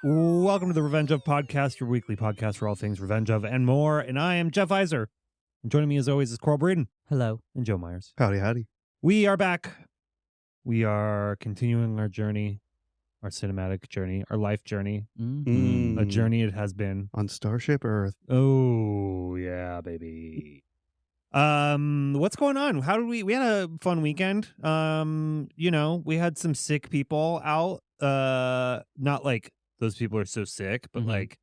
Welcome to the Revenge of Podcast, your weekly podcast for all things Revenge of and more. And I am Jeff Iser. And joining me as always is Coral Braden. Hello. And Joe Myers. Howdy, howdy. We are back. We are continuing our journey, our cinematic journey, our life journey. Mm-hmm. A journey it has been. On Starship Earth. Oh, yeah, baby. What's going on? How did we had a fun weekend. We had some sick people out. Not like those people are so sick, but like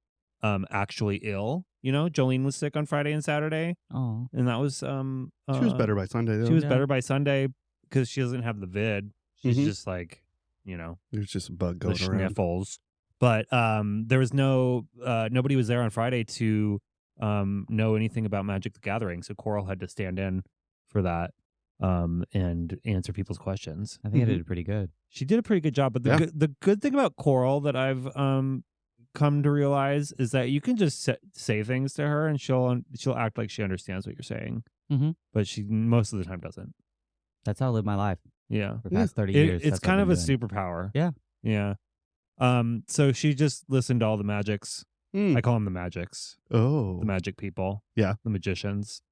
actually ill. Jolene was sick on Friday and Saturday. Oh. And that was She was better by Sunday, though. She was better by Sunday because she doesn't have the vid. She's just like, there's just a bug the going around. sniffles. But there was nobody was there on Friday to know anything about Magic the Gathering, so Coral had to stand in for that and answer people's questions. I think I did pretty good. She did a pretty good job, but the good thing about Coral that I've come to realize is that you can just say things to her and she'll act like she understands what you're saying, but she most of the time doesn't. That's how I live my life. Yeah, for the past 30 years. It's kind of a superpower. Yeah. So she just listened to all the magics. I call them the magics. Oh, The magic people. Yeah. The magicians.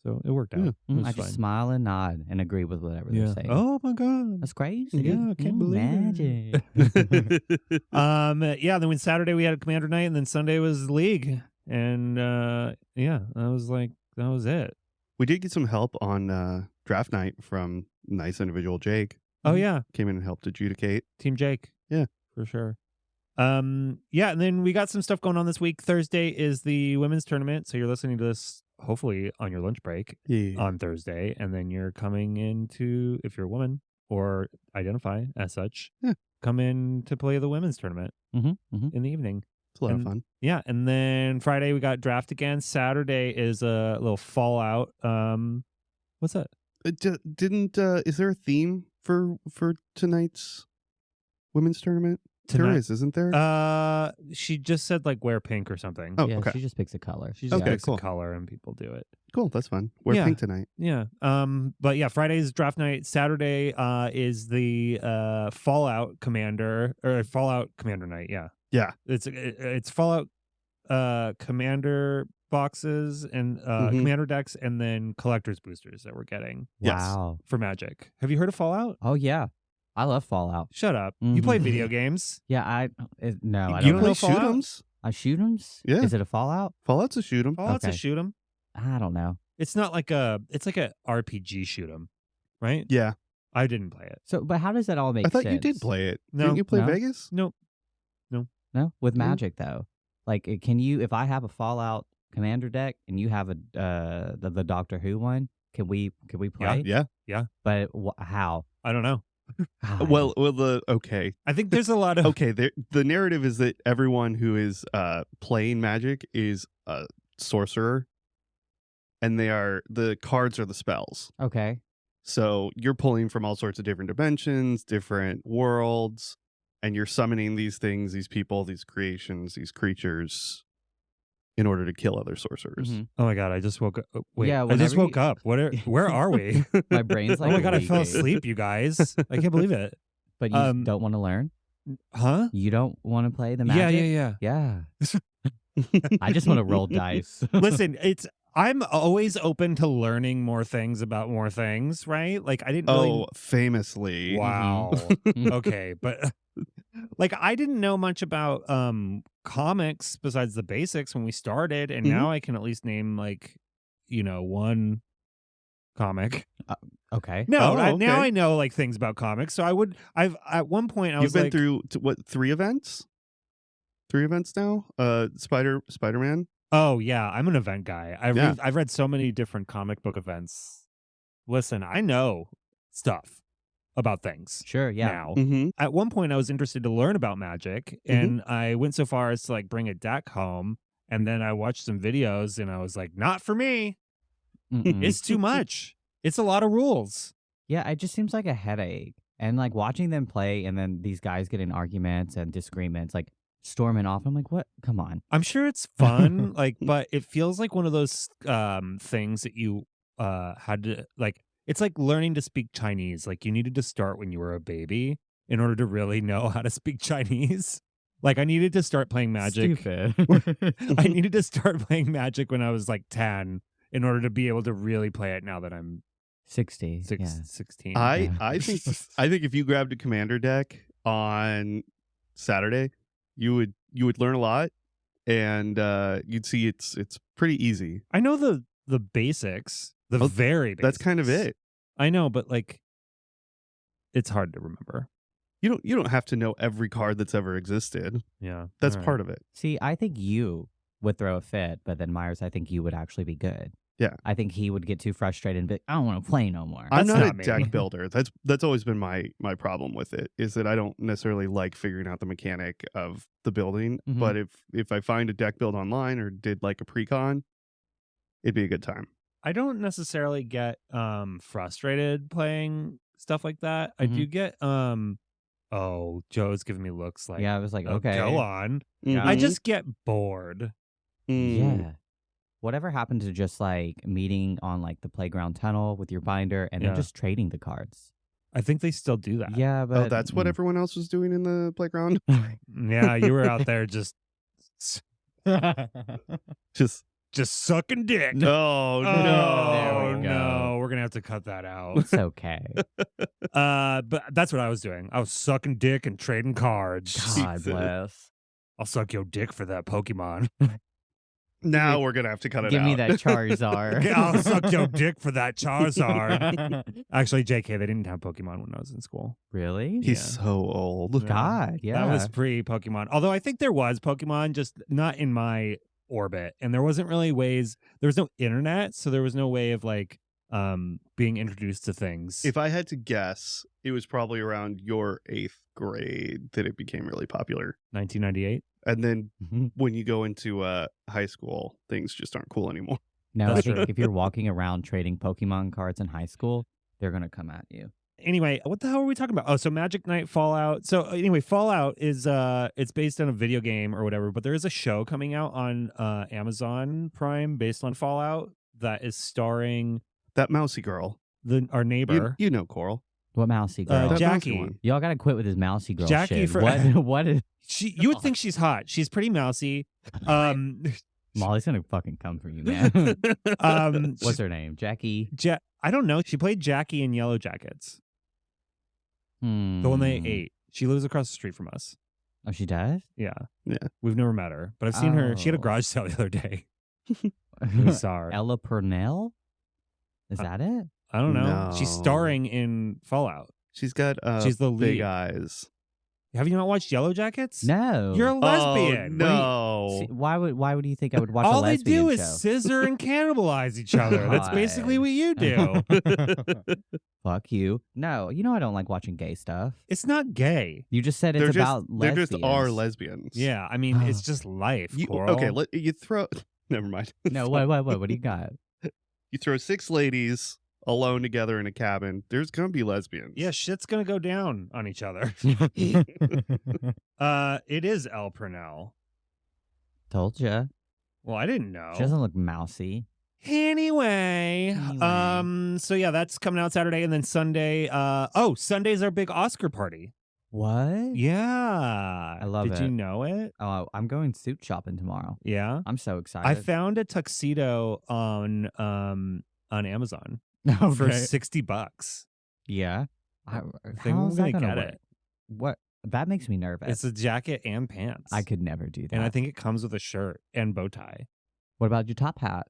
So it worked out. Yeah. It was I just fine. smile and nod and agree with whatever they're saying. Oh my God. That's crazy. Yeah, I can't believe magic. it. Then when Saturday we had a commander night and then Sunday was league. And that was it. we did get some help on draft night from nice individual Jake. Oh yeah. Came in and helped adjudicate. Team Jake. Yeah. For sure. And then we got some stuff going on this week. Thursday is the women's tournament. So you're listening to this hopefully on your lunch break on Thursday. And then you're coming into, if you're a woman or identify as such, come in to play the women's tournament in the evening. It's a lot of fun. Yeah. And then Friday we got draft again. Saturday is a little Fallout. What's that? Is there a theme for tonight's women's tournament? There is, isn't there? She just said like wear pink or something. Oh, yeah, okay. she just picks a color. She just picks cool. a color and people do it. Cool, that's fun. Wear pink tonight. Yeah. But yeah, Friday's draft night. Saturday is the Fallout Commander night. Yeah. Yeah. It's Fallout Commander boxes and Commander decks and then collector's boosters that we're getting. Wow. For Magic. Have you heard of Fallout? Oh, yeah. I love Fallout. Shut up. You play video games? Yeah, I don't You know. play shoot 'ems? Shoot 'ems? Yeah. Is it a Fallout? Fallout's a shoot 'em. Fallout's a Okay. shoot 'em. I don't know. It's not like it's like a RPG shoot 'em, right? Yeah. I didn't play it. So, but how does that all make I thought sense? you did play it. No. Didn't you play No. Vegas? Nope. No? With Magic, though. Like, can you, if I have a Fallout Commander deck and you have a the Doctor Who one, can we play? Yeah. But how? I don't know. Well, okay. I think there's a lot of Okay, the narrative is that everyone who is playing Magic is a sorcerer, and the cards are the spells. Okay. So you're pulling from all sorts of different dimensions, different worlds, and you're summoning these things, these people, these creations, these creatures, in order to kill other sorcerers. Oh my God, I just woke up. Wait, Yeah, I just whenever woke up. Where are we? My brain's like, oh my God, I fell leaking. asleep, you guys. I can't believe it. But you don't want to learn? Huh? You don't want to play the Magic? Yeah. Yeah. I just want to roll dice. Listen, I'm always open to learning more things about more things, right? Like I didn't really... famously. Wow. Okay, but like I didn't know much about comics besides the basics when we started, and now I can at least name like one comic. Okay. No, okay. now I know like things about comics. So I've at one point I You've was been like, through what 3 events? 3 events now. Spider-Man. oh yeah, I'm an event guy. I've read so many different comic book events. Listen, I know stuff about things. Sure, yeah. Now, Mm-hmm. at one point, I was interested to learn about Magic, and I went so far as to like bring a deck home, and then I watched some videos, and I was like, not for me. It's too much. It's a lot of rules. Yeah, it just seems like a headache. And like watching them play and then these guys get in arguments and disagreements, like storming off. I'm like, what? Come on. I'm sure it's fun, but it feels like one of those things that you had to like. It's like learning to speak Chinese. Like you needed to start when you were a baby, in order to really know how to speak Chinese. Like I needed to start playing Magic. Stupid. I needed to start playing Magic when I was like 10 in order to be able to really play it now that I'm 16. 16. I think if you grabbed a commander deck on Saturday, you would learn a lot, and you'd see it's pretty easy. I know the basics, very basics. That's kind of it. I know, but like it's hard to remember. You don't have to know every card that's ever existed. Yeah. That's all right. part of it. See, I think you would throw a fit, but then Myers, I think you would actually be good. Yeah. I think he would get too frustrated and be, I don't want to play no more. I'm That's not a not me. deck builder. That's always been my problem with it, is that I don't necessarily like figuring out the mechanic of the building. Mhm. But if I find a deck build online or did like a pre-con, it'd be a good time. I don't necessarily get frustrated playing stuff like that. I do get oh, Joe's giving me looks like Yeah, I was like, "Oh, okay. go on. Yeah. I just get bored. Yeah. Whatever happened to just like meeting on like the playground tunnel with your binder and then Yeah. just trading the cards? I think they still do that. Yeah, but Oh, that's what everyone else was doing in the playground. Yeah, you were out there just Just sucking dick. no, Oh, There we go. no, we're gonna have to cut that out. It's okay. But that's what I was doing. I was sucking dick and trading cards. God Jesus. bless. I'll suck your dick for that Pokemon. now we're gonna have to cut it Give out. me that Charizard. I'll suck your dick for that Charizard. Actually, JK, they didn't have Pokemon when I was in school. Really? He's Yeah. so old. God, yeah. That was pre-Pokemon. Although I think there was Pokemon, just not in my orbit. And there wasn't really ways, there was no internet, so there was no way of like being introduced to things. If I had to guess, it was probably around your 8th grade that it became really popular. 1998. And then Mhm. when you go into high school, things just aren't cool anymore. No, I That's think true. if you're walking around trading Pokemon cards in high school, they're going to come at you. Anyway, what the hell are we talking about? Oh, so Magic Knight Fallout. So anyway, Fallout is it's based on a video game or whatever, but there is a show coming out on Amazon Prime based on Fallout that is starring That mousy girl. our neighbor. You know Coral. What mousy girl? That mousy Jackie. one. Y'all got to quit with his mousy girl Jackie shit. for- What is... You would think she's hot. She's pretty mousy. Molly's going to fucking come for you, man. What's her name? Jackie? I don't know. She played Jackie in Yellow Jackets, the one they ate. She lives across the street from us. Oh, she does? Yeah. Yeah. We've never met her, but I've seen her. She had a Oh. garage sale the other day. We saw her. Ella Purnell? Is that it? I don't know. She's No. starring in Fallout. She's got She's the big lead. eyes. Have you not watched Yellow Jackets? No. You're a lesbian. Oh, See, no. why would you think I would watch a All they lesbian do is show? scissor and cannibalize each other. That's basically God. what you do. Fuck you. No, you know I don't like watching gay stuff. It's not gay. You just said it's They're about They're lesbians. just are lesbians. Yeah, I mean, it's just life. Coral. Okay, you throw. Never mind. No, what do you got? You throw 6 ladies alone together in a cabin. There's gonna be lesbians. Yeah, shit's gonna go down on each other. It is El Purnell. Told ya. Well, I didn't know. She doesn't look mousy. Anyway, Anyway. so yeah, that's coming out Saturday, and then Sunday. Sunday's our big Oscar party. What? Yeah, I love Did you it. know it? Oh, I'm going suit shopping tomorrow. Yeah, I'm so excited. I found a tuxedo on Amazon Okay. for $60. Yeah. I think how I'm is gonna that get work? it. What? That makes me nervous. It's a jacket and pants. I could never do that. and I think it comes with a shirt and bow tie. What about your top hat?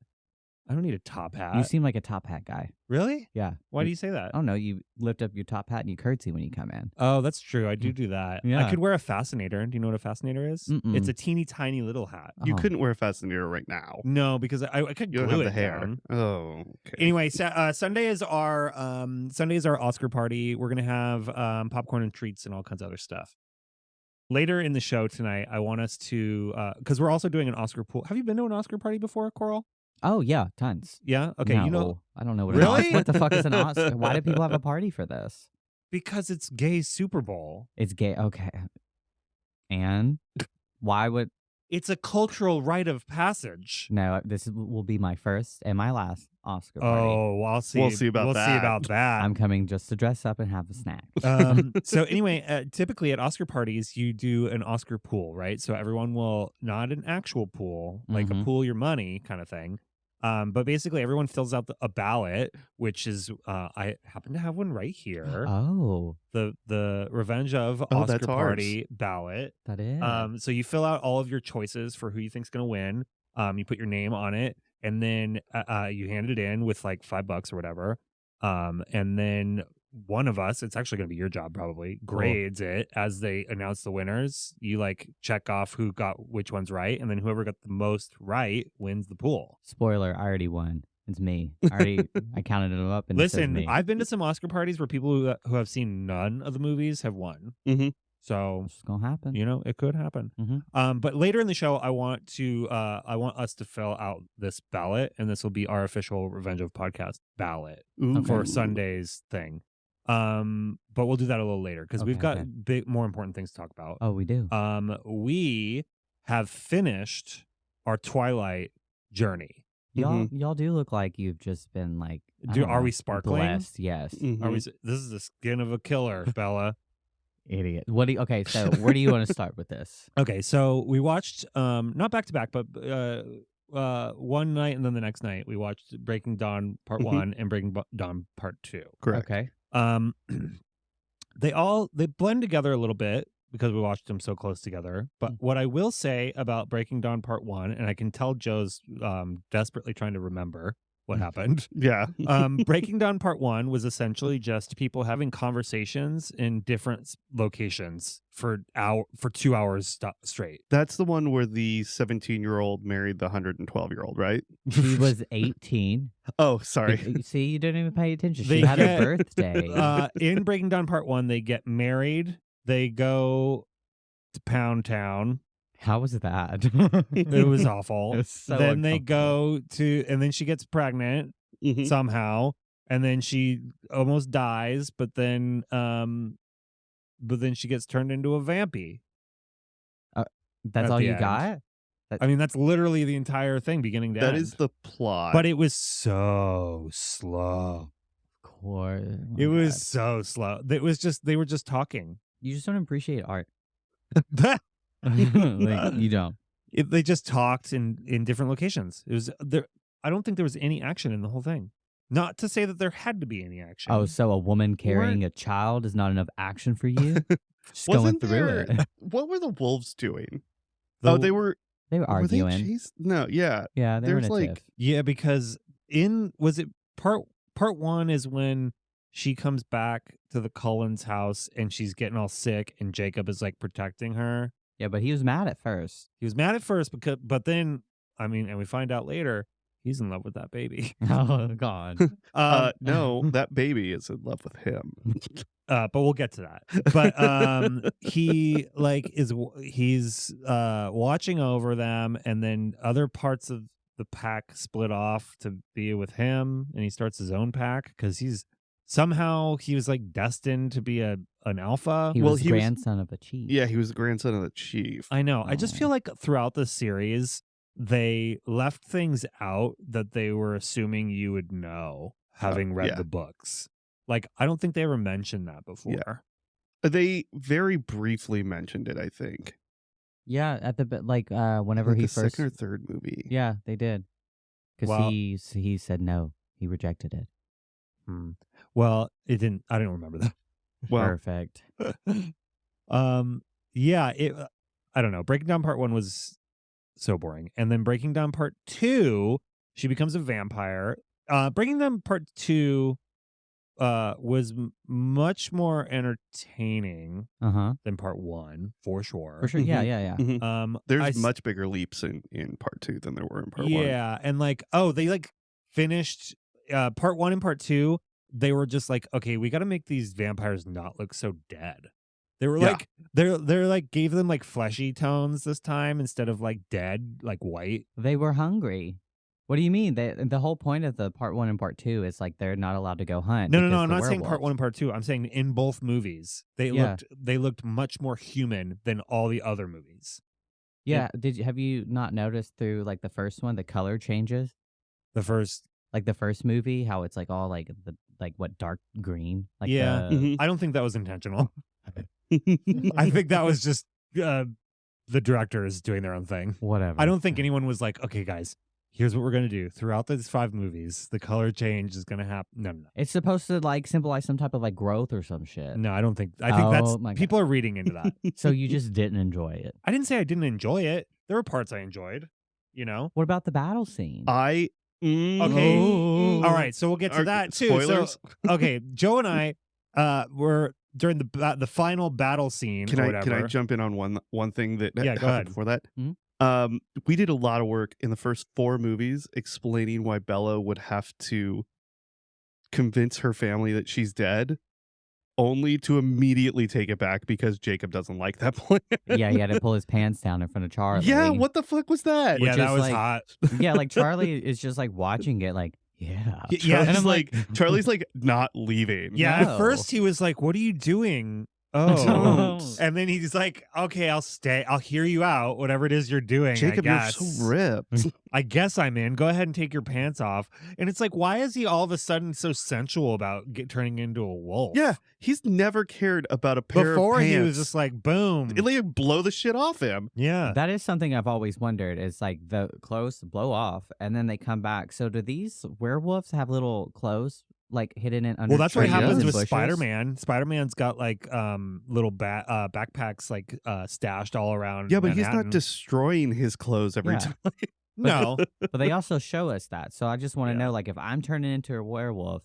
I don't need a top hat. You seem like a top hat guy. Really? Yeah. Why do you say that? I don't know. You lift up your top hat and you curtsy when you come in. Oh, that's true. I do that. Yeah. I could wear a fascinator. Do you know what a fascinator is? Mm-mm. It's a teeny tiny little hat. You Oh. couldn't wear a fascinator right now. No, because I could You don't glue have the it hair. down. Oh, okay. Anyway, Sunday is our Oscar party. We're gonna have popcorn and treats and all kinds of other stuff. Later in the show tonight, I want us to because we're also doing an Oscar pool. Have you been to an Oscar party before, Coral? Oh, yeah. Tons. Yeah. Okay. No, You know, I don't know what Really? What the fuck is an Oscar? Why do people have a party for this? because it's gay Super Bowl. It's gay. Okay. And why would It's a cultural rite of passage. No, this will be my first and my last Oscar party. Oh, well, I'll see. We'll see about We'll that. see about that. I'm coming just to dress up and have a snack. So anyway, typically at Oscar parties, you do an Oscar pool, right? So everyone will, not an actual pool, like a pool your money kind of thing. But basically everyone fills out a ballot, which is, I happen to have one right here. Oh, The Revenge of that's Oscar Party ballot. that is. So you fill out all of your choices for who you think's going to win. You put your name on it, and then you hand it in with like $5 or whatever. And then one of us, it's actually going to be your job probably, grades it as they announce the winners. You like check off who got which ones right, and then whoever got the most right wins the pool. Spoiler, I already won. It's me. I counted them up. And Listen, it says me. I've been to some Oscar parties where people who have seen none of the movies have won. Mhm. So It's gonna happen. you know, it could happen. But later in the show, I want us to fill out this ballot, and this will be our official Revenge of Podcast ballot Ooh. for Sunday's thing. But we'll do that a little later because we've got more important things to talk about. Oh, we do. We have finished our Twilight journey. Y'all do look like you've just been like. Are we sparkling? Blessed, yes. Are we? This is the skin of a killer, Bella. Idiot. Okay, so where do you want to start with this? Okay, so we watched not back to back, but one night and then the next night we watched Breaking Dawn Part 1 and Breaking Dawn Part 2. Correct. Okay. They blend together a little bit because we watched them so close together. But what I will say about Breaking Dawn Part 1, and I can tell Joe's desperately trying to remember what happened. Yeah. Breaking Dawn Part 1 was essentially just people having conversations in different locations for 2 hours straight. That's the one where the 17-year-old married the 112-year-old, right? She was 18. Oh, sorry. See, you didn't even pay attention. They She had get- a birthday. In Breaking Dawn Part 1, they get married. They go to Pound Town. How was that? It was awful. It was so then they uncomfortable. go to, and then she gets pregnant somehow, and then she almost dies, but then she gets turned into a vampy. That's at all the you end. got? I mean, that's literally the entire thing, beginning to That end. is the plot. But it was so slow. Of course. Oh It my was God. so slow. It was just they were just talking. You just don't appreciate art. Like, you don't. They just talked in different locations. It was there. I don't think there was any action in the whole thing. Not to say that there had to be any action. Oh, so a woman carrying a child is not enough action for you? Just going Wasn't through there? it. What were the wolves doing? The- they were. They were Were they arguing. No, yeah. Yeah, they were in There's a like tiff. Yeah, because was it part 1 is when she comes back to the Cullens house and she's getting all sick and Jacob is like protecting her. Yeah, but he was mad at first. He was mad at first but then and we find out later he's in love with that baby. Oh, God. No, that baby is in love with him. But we'll get to that. But he he's watching over them, and then other parts of the pack split off to be with him, and he starts his own pack because he was like destined to be an alpha. He Well, was he was- grandson of a chief. Yeah, he was the grandson of the chief. I know. I just Oh. feel like throughout the series they left things out that they were assuming you would know having read yeah. the books. Like, I don't think they ever mentioned that before. They very briefly mentioned it, I think. Yeah, at the whenever Like he the first. second or third movie. Yeah, they did. Because Well- he said no. He rejected it. Well, I didn't remember that. Well, Perfect. Yeah, I don't know. Breaking Down Part 1 was so boring. And then Breaking Down Part 2, she becomes a vampire. Breaking Down Part 2 was much more entertaining Uh-huh. than Part 1, for sure. For sure. Yeah, yeah, yeah. Mhm. There's I s- much bigger leaps in part 2 than there were in part 1. Yeah, and they finished Part 1 and Part 2. They were just like, okay, we got to make these vampires not look so dead. They were Yeah. like, they're like gave them like fleshy tones this time instead of like dead, like white. They were hungry. What do you mean? The whole point of the part 1 and part 2 is like they're not allowed to go hunt. No, because I'm the not saying Part werewolves- 1 and Part 2. I'm saying in both movies, they Yeah. looked much more human than all the other movies. Yeah. Have you not noticed through like the first one, the color changes? The first, Like the first movie, how it's like all like dark green? Like yeah. Mhm. I don't think that was intentional. I think that was just the directors doing their own thing. whatever. I don't think anyone was like, okay, guys, here's what we're going to do. Throughout these 5 movies, the color change is going to happen. No. It's supposed to like symbolize some type of like growth or some shit. No, I don't think. I think Oh, my that's, people are reading into that. So you just didn't enjoy it. I didn't say I didn't enjoy it. There were parts I enjoyed, you know? What about the battle scene? Okay. All right, so we'll get to that too. Spoilers. So, okay, Joe and I were during the final battle scene Can or I whatever. jump in on one thing that Yeah, go happened ahead. before that? Mhm. We did a lot of work in the first 4 movies explaining why Bella would have to convince her family that she's dead, only to immediately take it back because Jacob doesn't like that plan. Yeah, he had to pull his pants down in front of Charlie. Yeah, what the fuck was that? Yeah, which that is was like- hot. Yeah, like Charlie is just like watching it, like, yeah. Yeah, and and I'm like, Charlie's like not leaving. Yeah, No. at first he was like, "What are you doing?" Don't. Oh, and then he's like, "Okay, I'll stay. I'll hear you out. Whatever it is you're doing, Jacob, I you're guess. so ripped. I guess I'm in. Go ahead and take your pants off." And it's like, why is he all of a sudden so sensual about turning into a wolf? Yeah, he's never cared about a pair Before of pants. he was just like, boom. It like blow the shit off him. Yeah. That is something I've always wondered. Is like the clothes blow off and then they come back. So do these werewolves have little clothes like hidden in under Well, that's what trees happens and with bushes? Spider-Man. Spider-Man's got like little backpacks like stashed all around. Yeah, but he's Manhattan. not destroying his clothes every Yeah. time. No. But they also show us that. So I just want to Yeah. know, like, if I'm turning into a werewolf,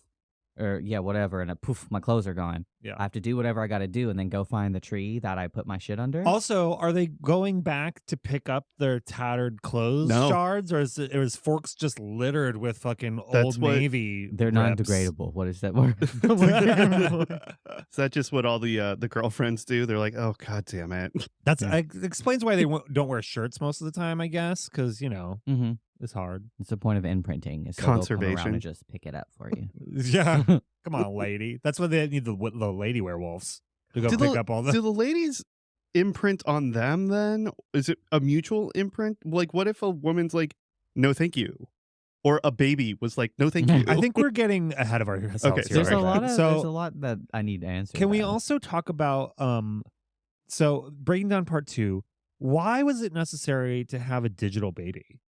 or whatever, and poof, my clothes are gone. Yeah. I have to do whatever I got to do, and then go find the tree that I put my shit under. Also, are they going back to pick up their tattered clothes No. shards, or is Forks just littered with fucking That's old what- Navy? They're rips? non-degradable. What is that word? Is that just what all the girlfriends do? They're like, oh god damn it. That's Yeah. it explains why they don't wear shirts most of the time, I guess, because Mm-hmm. it's hard. It's the point of imprinting. Is so they'll come around Conservation. and just pick it up for you. Yeah, come on, lady. That's why they need the lady werewolves to go Do pick the- up all the. Do the ladies imprint on them then? Is it a mutual imprint? Like, what if a woman's like, no, thank you? Or a baby was like, no, thank you? I think we're getting ahead of ourselves Okay, here. There's a sorry. lot of So- there's a lot that I need to answer. Can we though. also talk about so breaking down part 2, why was it necessary to have a digital baby?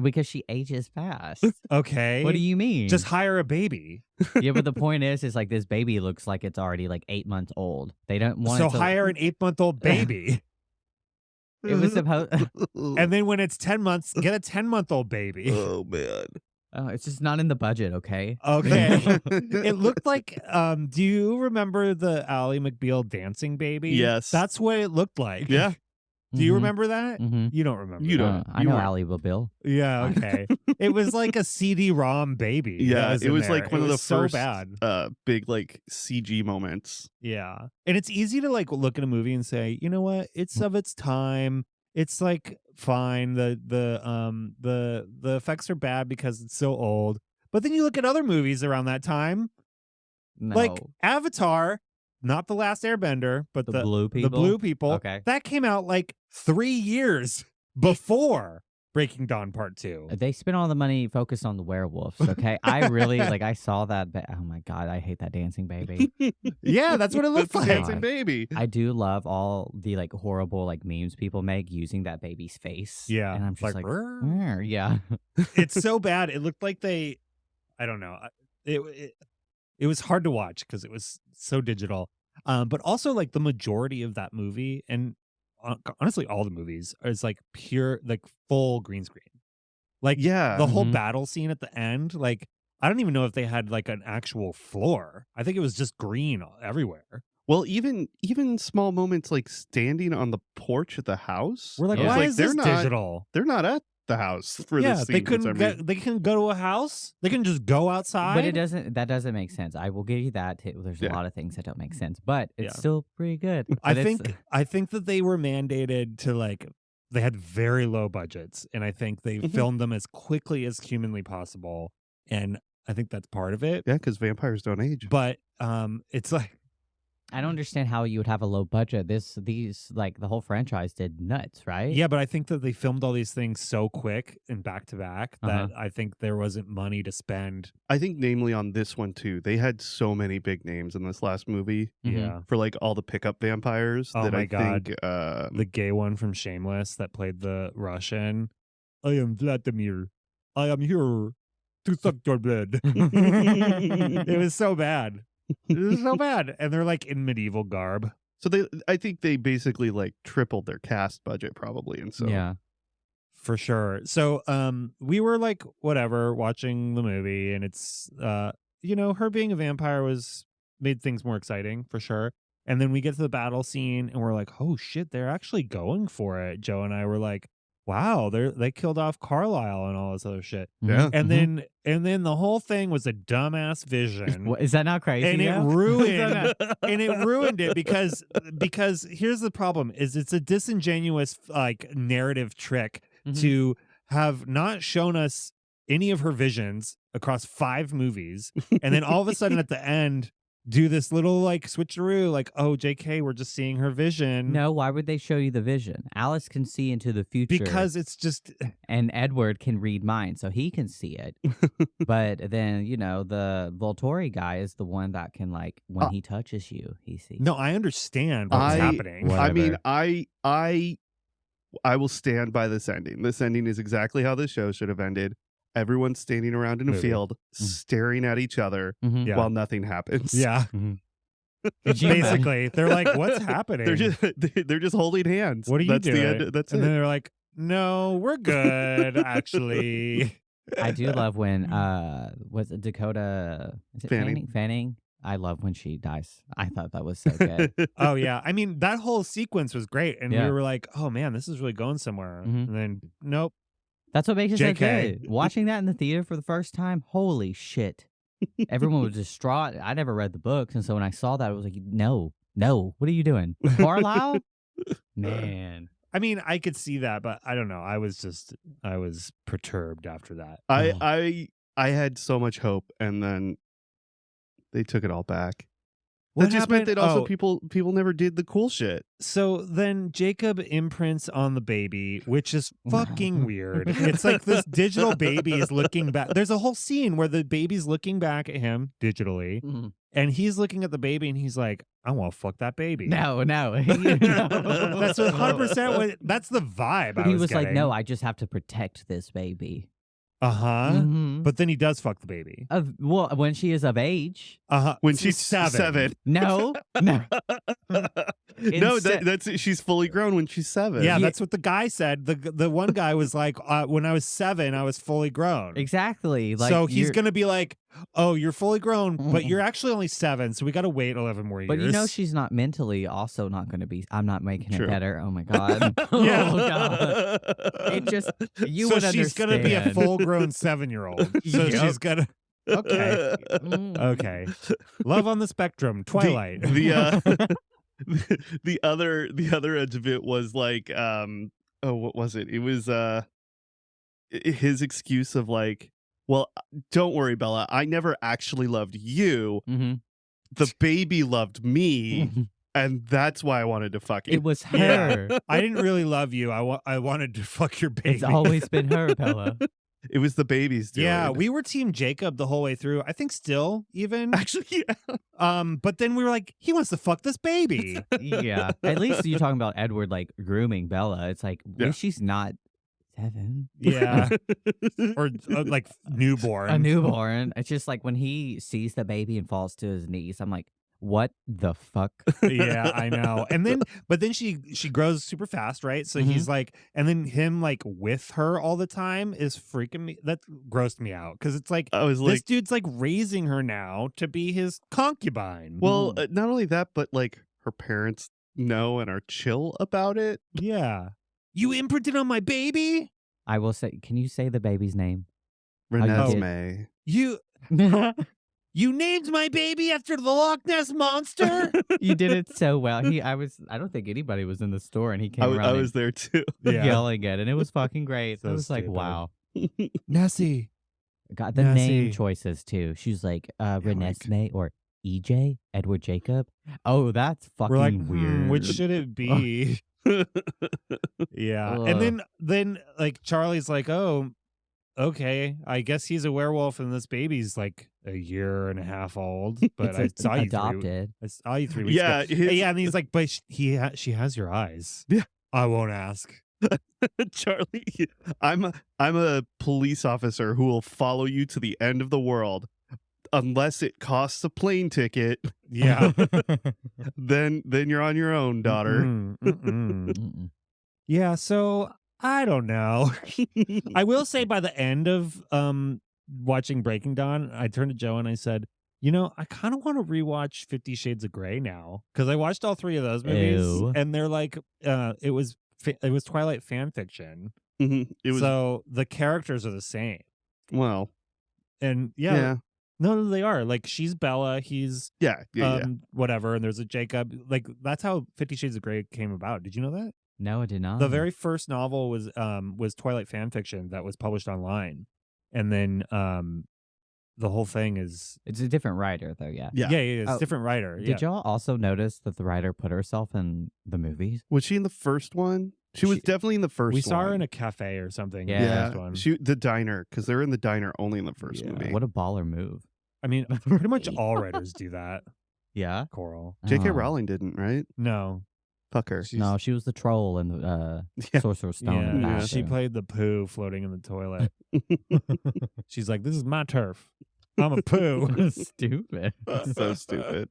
Because she ages fast. Okay. What do you mean? Just hire a baby. Yeah, but the point is like this baby looks like it's already like 8 months old. They don't want So it to hire an 8-month-old baby. It was supposed. And then when it's 10 months, get a 10-month-old baby. Oh man. Oh, it's just not in the budget. Okay. Okay. It looked like do you remember the Ally McBeal dancing baby? Yes. That's what it looked like. Yeah. Do you remember that? Mm-hmm. You don't remember. You that. don't. I You know weren't- Allie will Bill. Yeah, okay. It was like a CD-ROM baby. that Yeah, it in was there. like one It of the was so first bad. big like CG moments. Yeah. And it's easy to like look at a movie and say, you know what? It's of its time. It's like fine. The effects are bad because it's so old. But then you look at other movies around that time, No. like Avatar, not The Last Airbender, but the the blue people. The Blue People. Okay. That came out like 3 years before Breaking Dawn Part 2. They spent all the money focused on the werewolves. Okay. I really like. I saw that. Oh my god, I hate that dancing baby. Yeah, that's what it looked That's like. a dancing baby. I do love all the like horrible like memes people make using that baby's face. Yeah. and I'm just like, "Rrr." "Rrr," yeah. It's so bad. It looked like I don't know. It was hard to watch because it was so digital. But also like the majority of that movie, and honestly all the movies, is like pure, like full green screen. Like Yeah. the whole Mhm. battle scene at the end, like I don't even know if they had like an actual floor. I think it was just green everywhere. Well, even small moments like standing on the porch at the house. We're like, Yeah. I was why like, is this digital? They're not at the house for Yeah, this they scene for some couldn't reason. they can go to a house. They can just go outside. But that doesn't make sense. I will give you that. There's Yeah. a lot of things that don't make sense, but it's Yeah. still pretty good. I But it's- think that they were mandated to like they had very low budgets, and I think they Mhm. filmed them as quickly as humanly possible, and I think that's part of it. Yeah, because vampires don't age. But it's like I don't understand how you would have a low budget. These like the whole franchise did nuts, right? Yeah, but I think that they filmed all these things so quick and back to back that I think there wasn't money to spend. I think namely on this one too, they had so many big names in this last movie Yeah. for like all the pickup vampires Oh that my I God. think The gay one from Shameless that played the Russian. I am Vladimir. I am here to suck your blood. It was so bad. It was so bad. And they're like in medieval garb. so I think they basically like tripled their cast budget probably, and so Yeah. For sure. So we were like whatever watching the movie, and it's her being a vampire made things more exciting for sure. And then we get to the battle scene and we're like, oh shit, they're actually going for it. Joe and I were like, wow, they killed off Carlisle and all this other shit. yeah. And then the whole thing was a dumbass vision. What, is that not crazy? And it though? ruined it because here's the problem is it's a disingenuous like narrative trick to have not shown us any of her visions across 5 movies and then all of a sudden at the end do this little like switcheroo like, oh, JK, we're just seeing her vision. No, why would they show you the vision? Alice can see into the future. Because it's just and Edward can read minds, so he can see it. But then, the Volturi guy is the one that can, like, when he touches you, he sees. No, I understand what's happening. I mean, I will stand by this ending. This ending is exactly how this show should have ended. Everyone's standing around in a field, staring at each other while nothing happens. Yeah. Basically, they're like, "What's happening?" They're just holding hands. What are you doing? That's and it. then they're like, "No, we're good, actually." I do love when was it Dakota? Is it Fanning. Fanning? I love when she dies. I thought that was so good. Oh yeah, I mean that whole sequence was great, and Yeah. we were like, "Oh man, this is really going somewhere." And then nope. That's what makes it so JK. good. Watching that in the theater for the first time, holy shit. Everyone was distraught. I never read the books, and so when I saw that, I was like, no, what are you doing? Carlisle? Man. I mean, I could see that, but I don't know. I was perturbed after that. I had so much hope, and then they took it all back. What That just meant happened? that also Oh. people never did the cool shit. So then Jacob imprints on the baby, which is fucking weird. It's like this digital baby is looking back. There's a whole scene where the baby's looking back at him digitally, and he's looking at the baby, and he's like, "I want to fuck that baby." No. That's 100% what. That's the vibe. He was like, getting. no, I just have to protect this baby. But then he does fuck the baby. Well, when she is of age. When she's 7. No. No, that's she's fully grown when she's 7. Yeah, that's what the guy said. The one guy was like, when I was 7, I was fully grown. Exactly. Like, so he's going to be like, oh, you're fully grown, but you're actually only 7, so we got to wait 11 more years. But she's not mentally also not going to be. I'm not making it better. Oh my God. Yeah. Oh God. It just, you so would she's going to be a understand. full-grown 7-year-old. So Yep. she's going to. Okay. Okay. Love on the spectrum. Twilight. The other edge of it was like what was it? It was his excuse of like, well, don't worry, Bella, I never actually loved you. The baby loved me, and that's why I wanted to fuck It was her. I didn't really love you. I wanted to fuck your baby. It's always been her, Bella. It was the baby's doing. Yeah, we were team Jacob the whole way through. I think still even. Actually, yeah. But then we were like, he wants to fuck this baby. Yeah. At least you're talking about Edward like grooming Bella. It's like, she's not 7. Yeah. Or like newborn. A newborn. It's just like when he sees the baby and falls to his knees, I'm like, what the fuck? Yeah, I know. And then, but then she grows super fast, right? So he's like, and then him like with her all the time is freaking me. That grossed me out because it's like, I was this like, dude's like raising her now to be his concubine. well, not only that, but like her parents know and are chill about it. Yeah. You imprinted on my baby? I will say, can you say the baby's name? Renesmee. You named my baby after the Loch Ness Monster? You did it so well. I don't think anybody was in the store and he came around I was there too. yelling it, and it was fucking great. So I was like, stupid. wow. Nessie. God, the Nessie. name choices too. She's like Renesmee or EJ? Edward Jacob? Oh, that's fucking We're like, weird. which should it be? Yeah. Ugh. And then like Charlie's like, oh, okay, I guess he's a werewolf and this baby's like a year and a half old. But I saw you adopted. I saw you 3 weeks Yeah, ago. his- Yeah, and he's like, but she has your eyes. Yeah. I won't ask. Charlie, I'm a police officer who will follow you to the end of the world unless it costs a plane ticket. Yeah. Then you're on your own, daughter. Mm-mm. Yeah, so I don't know. I will say by the end of watching Breaking Dawn, I turned to Joe and I said, you know, I kind of want to rewatch 50 Shades of Grey now because I watched all 3 of those movies Ew. and they're like it was Twilight fan fiction. It was So the characters are the same. well, And yeah. no, they are. Like she's Bella, he's Yeah. whatever, and there's a Jacob. Like that's how 50 Shades of Grey came about. Did you know that? No, I did not. The very first novel was Twilight fan fiction that was published online. And then the whole thing is It's a different writer, though, yeah. Yeah. it's Oh, different writer. Did y'all also notice that the writer put herself in the movies? Was she in the first one? She was definitely in the first one. We saw her in a cafe or something. Yeah. In the first one. The diner, because they're in the diner only in the first movie. What a baller move. I mean, pretty much all writers do that. Yeah? Coral. J.K. Oh. Rowling didn't, right? No. Fuck her. She's- No, she was the troll in the Yeah. Sorcerer's Stone. in the Yeah, bathroom. she played the poo floating in the toilet. She's like, "This is my turf. I'm a poo." Stupid. So stupid.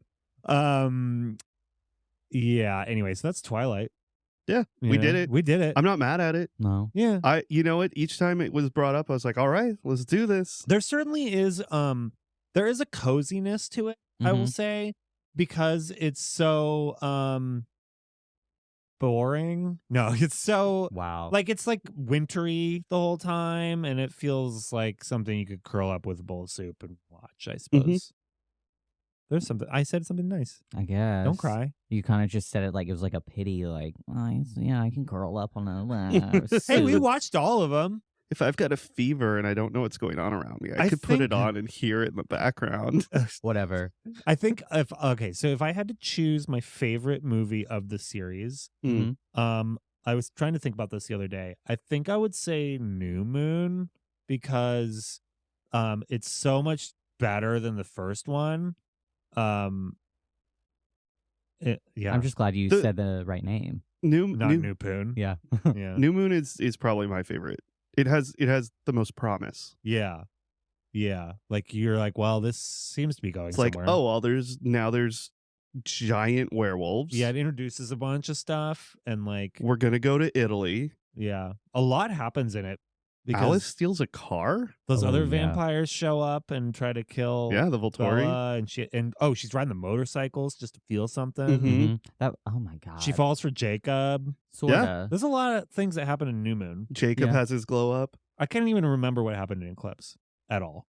Yeah. Anyway, so that's Twilight. Yeah, You we know? did it. We did it. I'm not mad at it. No. Yeah. You know what? Each time it was brought up, I was like, all right, let's do this. There certainly is there is a coziness to it, I will Mhm. say, because it's so boring. No, it's so Wow. like it's like wintry the whole time and it feels like something you could curl up with a bowl of soup and watch, I suppose. There's something I said something nice. I guess. Don't cry. You kind of just said it like it was like a pity, like, yeah, I can curl up on a Hey, we soup." watched all of them. If I've got a fever and I don't know what's going on around me, I I could put it think- on and hear it in the background. Whatever. I think so if I had to choose my favorite movie of the series, Mm. I was trying to think about this the other day. I think I would say New Moon because it's so much better than the first one. Yeah. I'm just glad you The- said the right name. New not New, New Poon. Yeah. Yeah. New Moon is probably my favorite. It has the most promise. Yeah. Yeah. Like you're like, well, this seems to be going It's like, somewhere. oh, well, there's giant werewolves. Yeah, it introduces a bunch of stuff and like We're gonna go to Italy. yeah. A lot happens in it because Alice steals a car. those Oh, other yeah. vampires show up and try to kill Yeah, the Volturi. Bella and she's riding the motorcycles just to feel something. Mhm. Mhm. That. Oh my god. She falls for Jacob. Sorta. There's a lot of things that happen in New Moon. Jacob Yeah. has his glow up. I can't even remember what happened in Eclipse at all.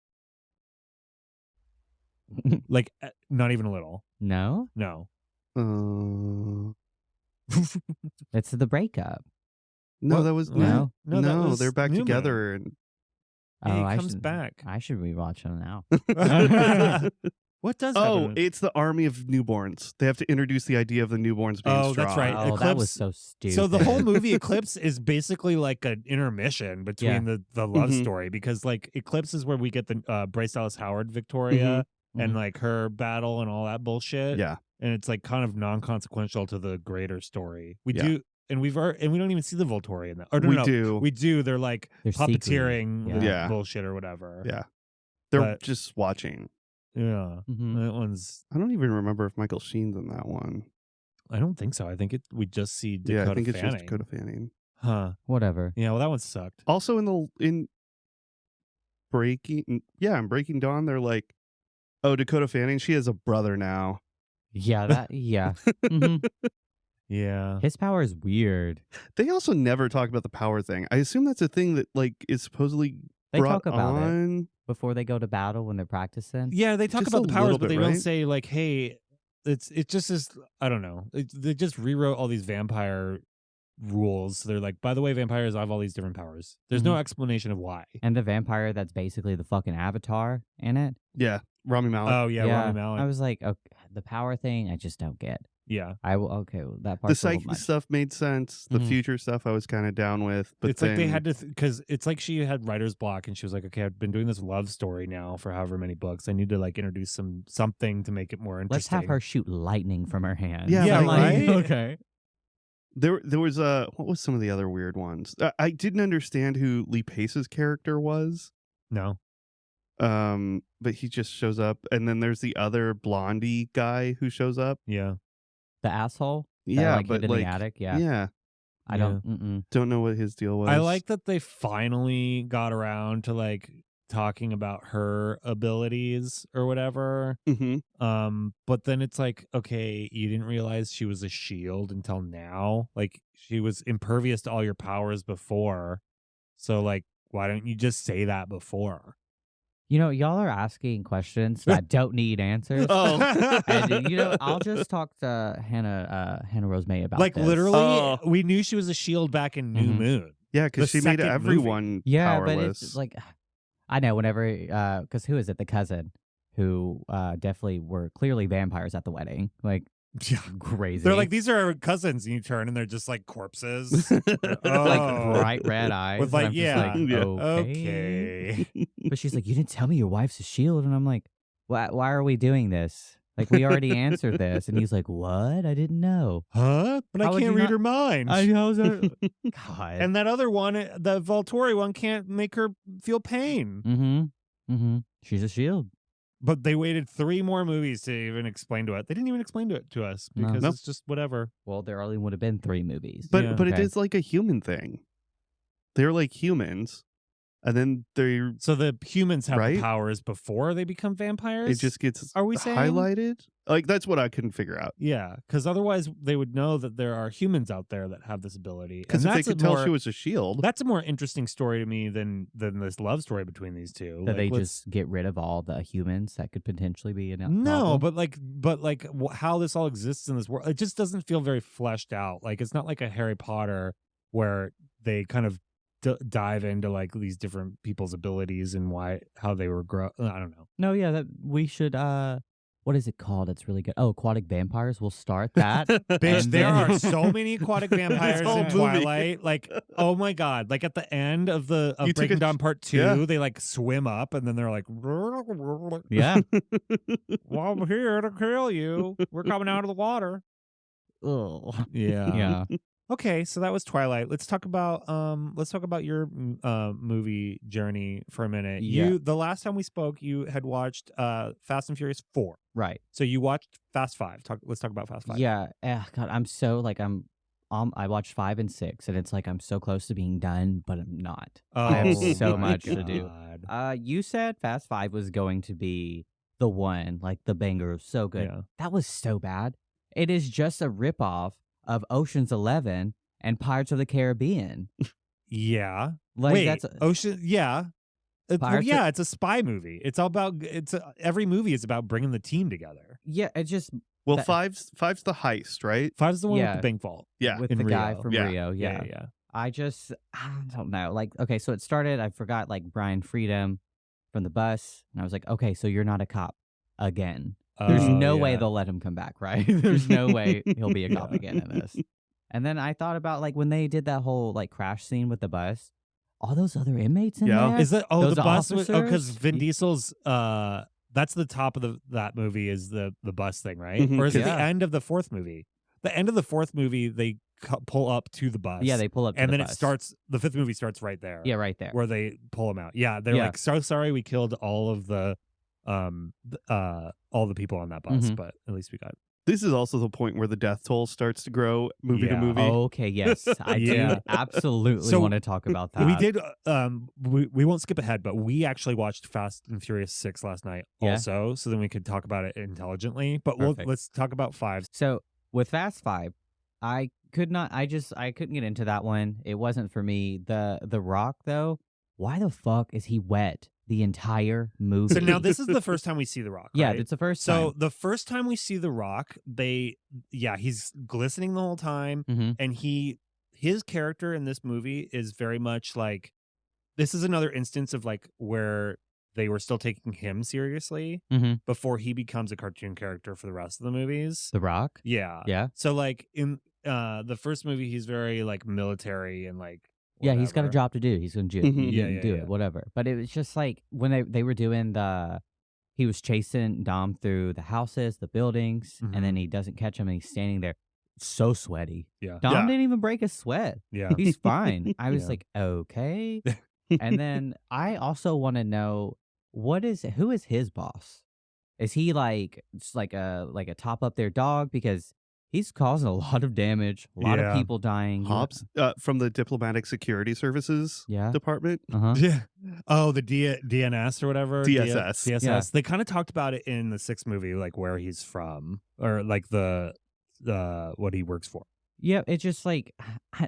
Like not even a little. No, No. it's the breakup. No, What? that was No. No, that was they're back New Moon. together and Yeah, he I comes should, back. I should rewatch them now. What does oh, happen? it's the army of newborns. They have to introduce the idea of the newborns being Oh, strong. that's right. Oh, that was Eclipse- so stupid. So the whole movie Eclipse is basically like an intermission between the love Mhm. story because like Eclipse is where we get the Bryce Dallas Howard Victoria and Mhm. like her battle and all that bullshit. Yeah. And it's like kind of non-consequential to the greater story. We Yeah. do and we don't even see the Volturi in that. Or no, We no, do. We do. They're like They're puppeteering secret. with Yeah. bullshit or whatever. Yeah. They're But- just watching. Yeah. Mhm. That one's I don't even remember if Michael Sheen's in that one. I don't think so. I think we just see Dakota Yeah, I think it's Fanning. just Dakota Fanning. Huh. Whatever. Yeah, well that one sucked. Also in Breaking Dawn, they're like, oh, Dakota Fanning, she has a brother now. Yeah. That. Yeah. Mhm. Yeah. His power is weird. They also never talk about the power thing. I assume that's a thing that like is supposedly They brought talk about it on. before they go to battle when they're practicing. Yeah, they talk Just about a the powers, little but bit, they don't right? say like, "Hey, it just is." I don't know. They just rewrote all these vampire rules. They're like, by the way, vampires have all these different powers. There's no explanation of why. And the vampire that's basically the fucking avatar in it. Yeah. Rami Malek. Oh yeah, Rami Malek. I was like, okay, the power thing, I just don't get. Yeah. Okay, well, that part. The psychic stuff made sense. The future stuff I was kind of down with. But it's then, like they had to, because it's like she had writer's block and she was like, okay, I've been doing this love story now for however many books. I need to like introduce something to make it more interesting. Let's have her shoot lightning from her hand. Yeah, right? Okay. There was what was some of the other weird ones? I didn't understand who Lee Pace's character was. No. But he just shows up, and then there's the other blondie guy who shows up. Yeah. The asshole. Yeah, like, but hid in like the attic. Yeah. yeah. I don't. Don't know what his deal was. I like that they finally got around to like talking about her abilities or whatever. But then it's like, okay, you didn't realize she was a shield until now. Like she was impervious to all your powers before. So like, why don't you just say that before? You know, y'all are asking questions that don't need answers. And I'll just talk to Hannah Rose May about like this. literally, we knew she was a shield back in New Moon. Yeah, because she made second everyone powerless. But it's like, I know whenever, because who is it? The cousin who definitely were clearly vampires at the wedding. Like, yeah, crazy. They're like, these are our cousins, and you turn and they're just like corpses. Like bright red eyes. With like, I'm just yeah. like, Okay. But she's like, you didn't tell me your wife's a shield. And I'm like, why are we doing this? Like, we already answered this. And he's like, what? I didn't know. Huh? But How I would can't you read not- her mind. How's that? God. And that other one, the Volturi one, can't make her feel pain. She's a shield. But they waited 3 more movies to even explain to it. They didn't even explain it to us because it's just whatever. Well, there only would have been 3 movies. But Yeah. but Okay. it is like a human thing. They're like humans, and then they're So the humans have Right? the powers before they become vampires? it just gets Are we saying? highlighted. Like that's what I couldn't figure out. Yeah, because otherwise they would know that there are humans out there that have this ability. Because And if they that's a could tell more- she was a shield, That's a more interesting story to me than this love story between these two. That Like, they just get rid of all the humans that could potentially be in a no, problem? but how this all exists in this world, it just doesn't feel very fleshed out. Like it's not like a Harry Potter where they kind of dive into like these different people's abilities and how they were I don't know. No, yeah, that we should. What is it called? It's really good. Oh, aquatic vampires. We'll start that. Bitch, And there then- are so many aquatic vampires whole in movie. Twilight. Like, oh my god! Like at the end of You took Breaking a- Dawn Part 2, yeah. they like swim up and then they're like, Yeah. well, I'm here to kill you. We're coming out of the water. Ugh. Yeah. Yeah. Okay, so that was Twilight. Let's talk about your movie journey for a minute. Yeah. The last time we spoke, you had watched Fast and Furious 4. Right. So you watched Fast 5. Let's talk about Fast 5. Yeah. God, I'm so like I watched 5 and 6, and it's like I'm so close to being done, but I'm not. Oh, I have so my much to do. God. You said Fast 5 was going to be the one, like the banger, so good. Yeah. That was so bad. It is just a ripoff of Ocean's 11 and Pirates of the Caribbean. Yeah. Like Wait, that's Ocean. Yeah. Pirates yeah, it's a spy movie. It's all about. Every movie is about bringing the team together. yeah. It just well, that- five's the heist, right? 5's the one Yeah. with the bank vault. Yeah, with in the guy Rio. from Yeah. Rio. Yeah. Yeah. I don't know. Like, okay, so it started. I forgot like Brian Freedom from the bus, and I was like, okay, so you're not a cop again. There's Oh, no way yeah. they'll let him come back, right? There's no way he'll be a cop Yeah. again in this. And then I thought about like when they did that whole like crash scene with the bus, all those other inmates in Yeah. there. Is that Those the bus? Because officers? Vin Diesel's that's the top of that movie is the bus thing, right? Mhm, Or is it the yeah. end of the 4th movie? The end of the 4th movie, they pull up to the bus. Yeah, they pull up to and the then bus. it starts. The 5th movie starts right there. Yeah, right there. where they pull him out. Yeah, they're Yeah. like, so sorry we killed all of the all the people on that bus, Mhm. but at least we got. This is also the point where the death toll starts to grow movie to Yeah. movie. Okay, yes, I Yeah. do absolutely So, want to talk about that. We did. We won't skip ahead, but we actually watched Fast and Furious 6 last night, Yeah. also, so then we could talk about it intelligently. But Perfect. let's talk about 5. So with Fast 5, I couldn't get into that one. It wasn't for me. The Rock though, why the fuck is he wet the entire movie? So now this is the first time we see The Rock. yeah, right? it's the first So time. the first time we see The Rock, he's glistening the whole time, Mm-hmm. and his character in this movie is very much like, this is another instance of like where they were still taking him seriously before he becomes a cartoon character for the rest of the movies. The Rock? Yeah. Yeah. So like in the first movie, he's very like military and like Yeah, he's got a whatever. job to do. He's going to do it, whatever. But it was just like when they were doing he was chasing Dom through the houses, the buildings, and then he doesn't catch him and he's standing there so sweaty. Yeah. Dom didn't even break a sweat. Yeah. He's fine. I was Yeah. like, okay. And then I also want to know who is his boss? Is he like just like a top up their dog? Because he's causing a lot of damage, a lot of people dying. Hobbs from the Diplomatic Security Services Department. Yeah. Oh, the DNS or whatever. DSS. DSS. Yeah. They kind of talked about it in the 6th movie, like where he's from or like the what he works for. Yeah, it's just like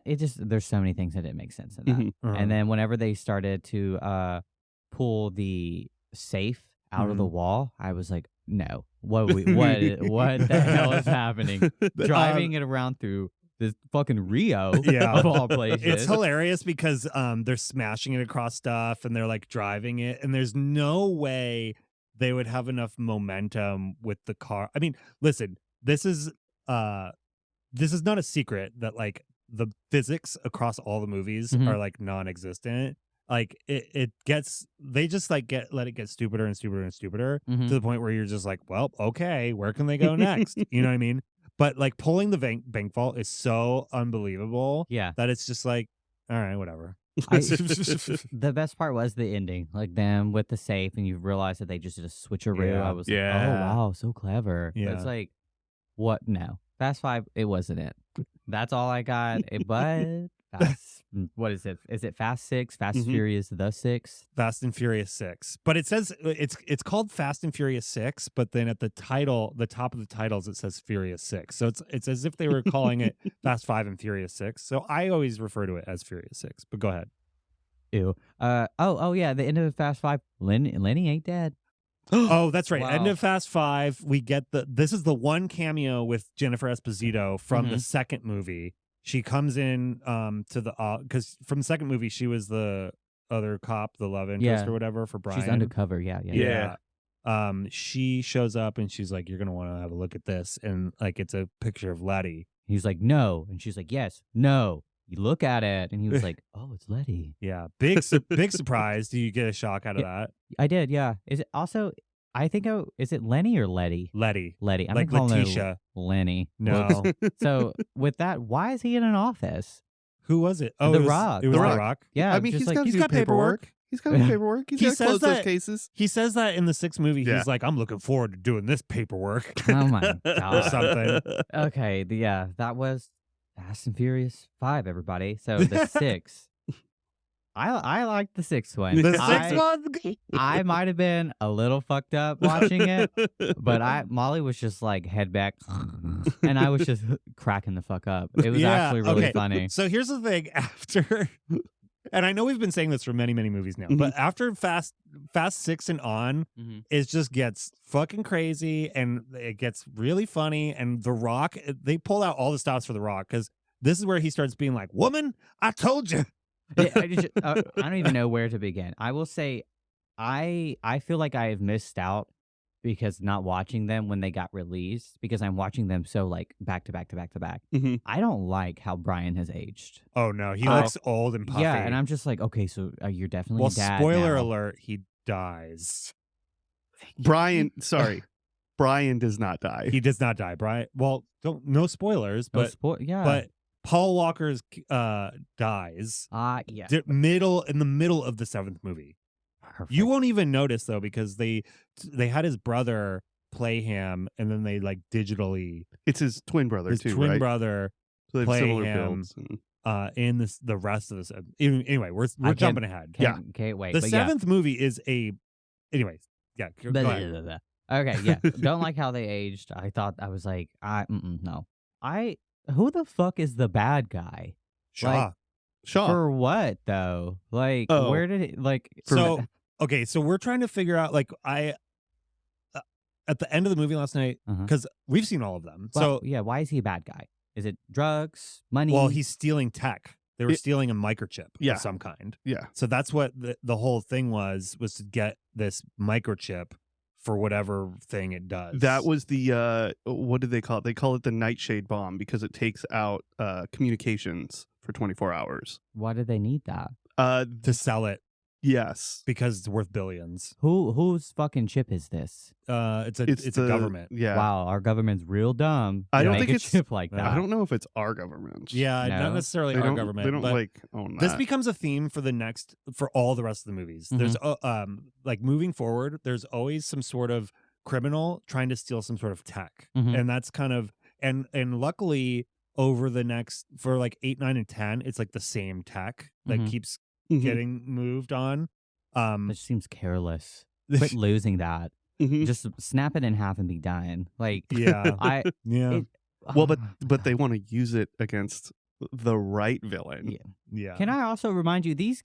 there's so many things that didn't make sense in that. And then whenever they started to pull the safe out of the wall, I was like, no, what the hell is happening? Driving it around through this fucking Rio of all places. It's hilarious because they're smashing it across stuff and they're like driving it, and there's no way they would have enough momentum with the car. I mean, listen, this is not a secret that like the physics across all the movies are like non-existent. Like they just like let it get stupider and stupider and stupider to the point where you're just like, well, okay, where can they go next? You know what I mean? But like pulling the bank vault is so unbelievable that it's just like, all right, whatever. The best part was the ending, like them with the safe, and you realize that they just did a switcheroo. Yeah. I was like, oh wow, so clever. Yeah. But it's like, what? No, Fast 5, it wasn't it. That's all I got. But what is it? Is it Fast 6? Fast Furious the 6? Fast and Furious 6. But it says it's called Fast and Furious 6, but then at the top of the titles, it says Furious 6. So it's as if they were calling it Fast 5 and Furious 6. So I always refer to it as Furious 6. But go ahead. Ew. Oh yeah, the end of Fast 5. Lenny ain't dead. Oh, that's right. Wow. End of Fast 5. We get this is the one cameo with Jennifer Esposito from the 2nd movie. She comes in to the because from the 2nd movie she was the other cop, the love interest or whatever for Brian. She's undercover. Yeah. She shows up and she's like, "You're gonna want to have a look at this," and like it's a picture of Letty. He's like, "No," and she's like, "Yes, no." You look at it, and he was like, "Oh, it's Letty." Yeah, big surprise. Do you get a shock out of that? I did. Yeah. Is it also? I think is it Lenny or Letty? Letty. I'm like calling Letitia. her Lenny. No. So with that, why is he in an office? Who was it? Oh, The Rock. It was The The Rock. Rock. Yeah, I mean, just he's got paperwork. He's got paperwork. He's He got to says close those that- cases. He says that in the 6th movie. Yeah. He's like, "I'm looking forward to doing this paperwork." Oh my or god. something. Okay. That was Fast and Furious 5. Everybody. So the 6. I liked the 6th one. The 6th one. I might have been a little fucked up watching it, but Molly was just like head back, and I was just cracking the fuck up. It was actually really funny. So here's the thing: after, and I know we've been saying this for many movies now, but after Fast 6 and on, it just gets fucking crazy, and it gets really funny. And The Rock, they pull out all the stops for The Rock because this is where he starts being like, "Woman, I told you." I don't even know where to begin. I will say, I feel like I have missed out because not watching them when they got released, because I'm watching them so like back to back to back to back. I don't like how Brian has aged. Oh no, he looks old and puffy. Yeah, and I'm just like, okay, so you're definitely well, a dad spoiler now. alert, he dies. Brian does not die. He does not die. Brian. Well, no spoilers, but yeah, but Paul Walker's dies. yeah, In the middle of the 7th movie. Perfect. You won't even notice though because they had his brother play him, and then they like digitally It's his twin brother his too, twin right? brother So they have play similar him, builds. And... in the rest of this. Anyway, we're jumping ahead. Can't wait. The but 7th movie is anyways. Yeah, go ahead. Okay, yeah. Don't like how they aged. I was like, no. Who the fuck is the bad guy? Shaw. For what though? Like, where did it like? So okay, so we're trying to figure out like at the end of the movie last night because we've seen all of them. Well, so yeah, why is he a bad guy? Is it drugs, money? Well, he's stealing tech They were stealing a microchip of some kind. Yeah. So that's what the whole thing was to get this microchip for whatever thing it does. That was the what did they call it? They call it the nightshade bomb because it takes out communications for 24 hours. Why did they need that? To sell it. Yes. Because it's worth billions. Whose fucking chip is this? It's a government. Yeah. Wow, our government's real dumb. I don't Make think a it's chip like that. I don't know if it's our government. Yeah, No. not necessarily our government. They don't but like own that. this becomes a theme for all the rest of the movies. There's like moving forward, there's always some sort of criminal trying to steal some sort of tech. And that's kind of and luckily over the next for like 8, 9, and 10, it's like the same tech that keeps getting moved on. It just seems careless. Quit losing that. Just snap it in half and be done. Like yeah. Well, but they want to use it against the right villain. Yeah. Can I also remind you, these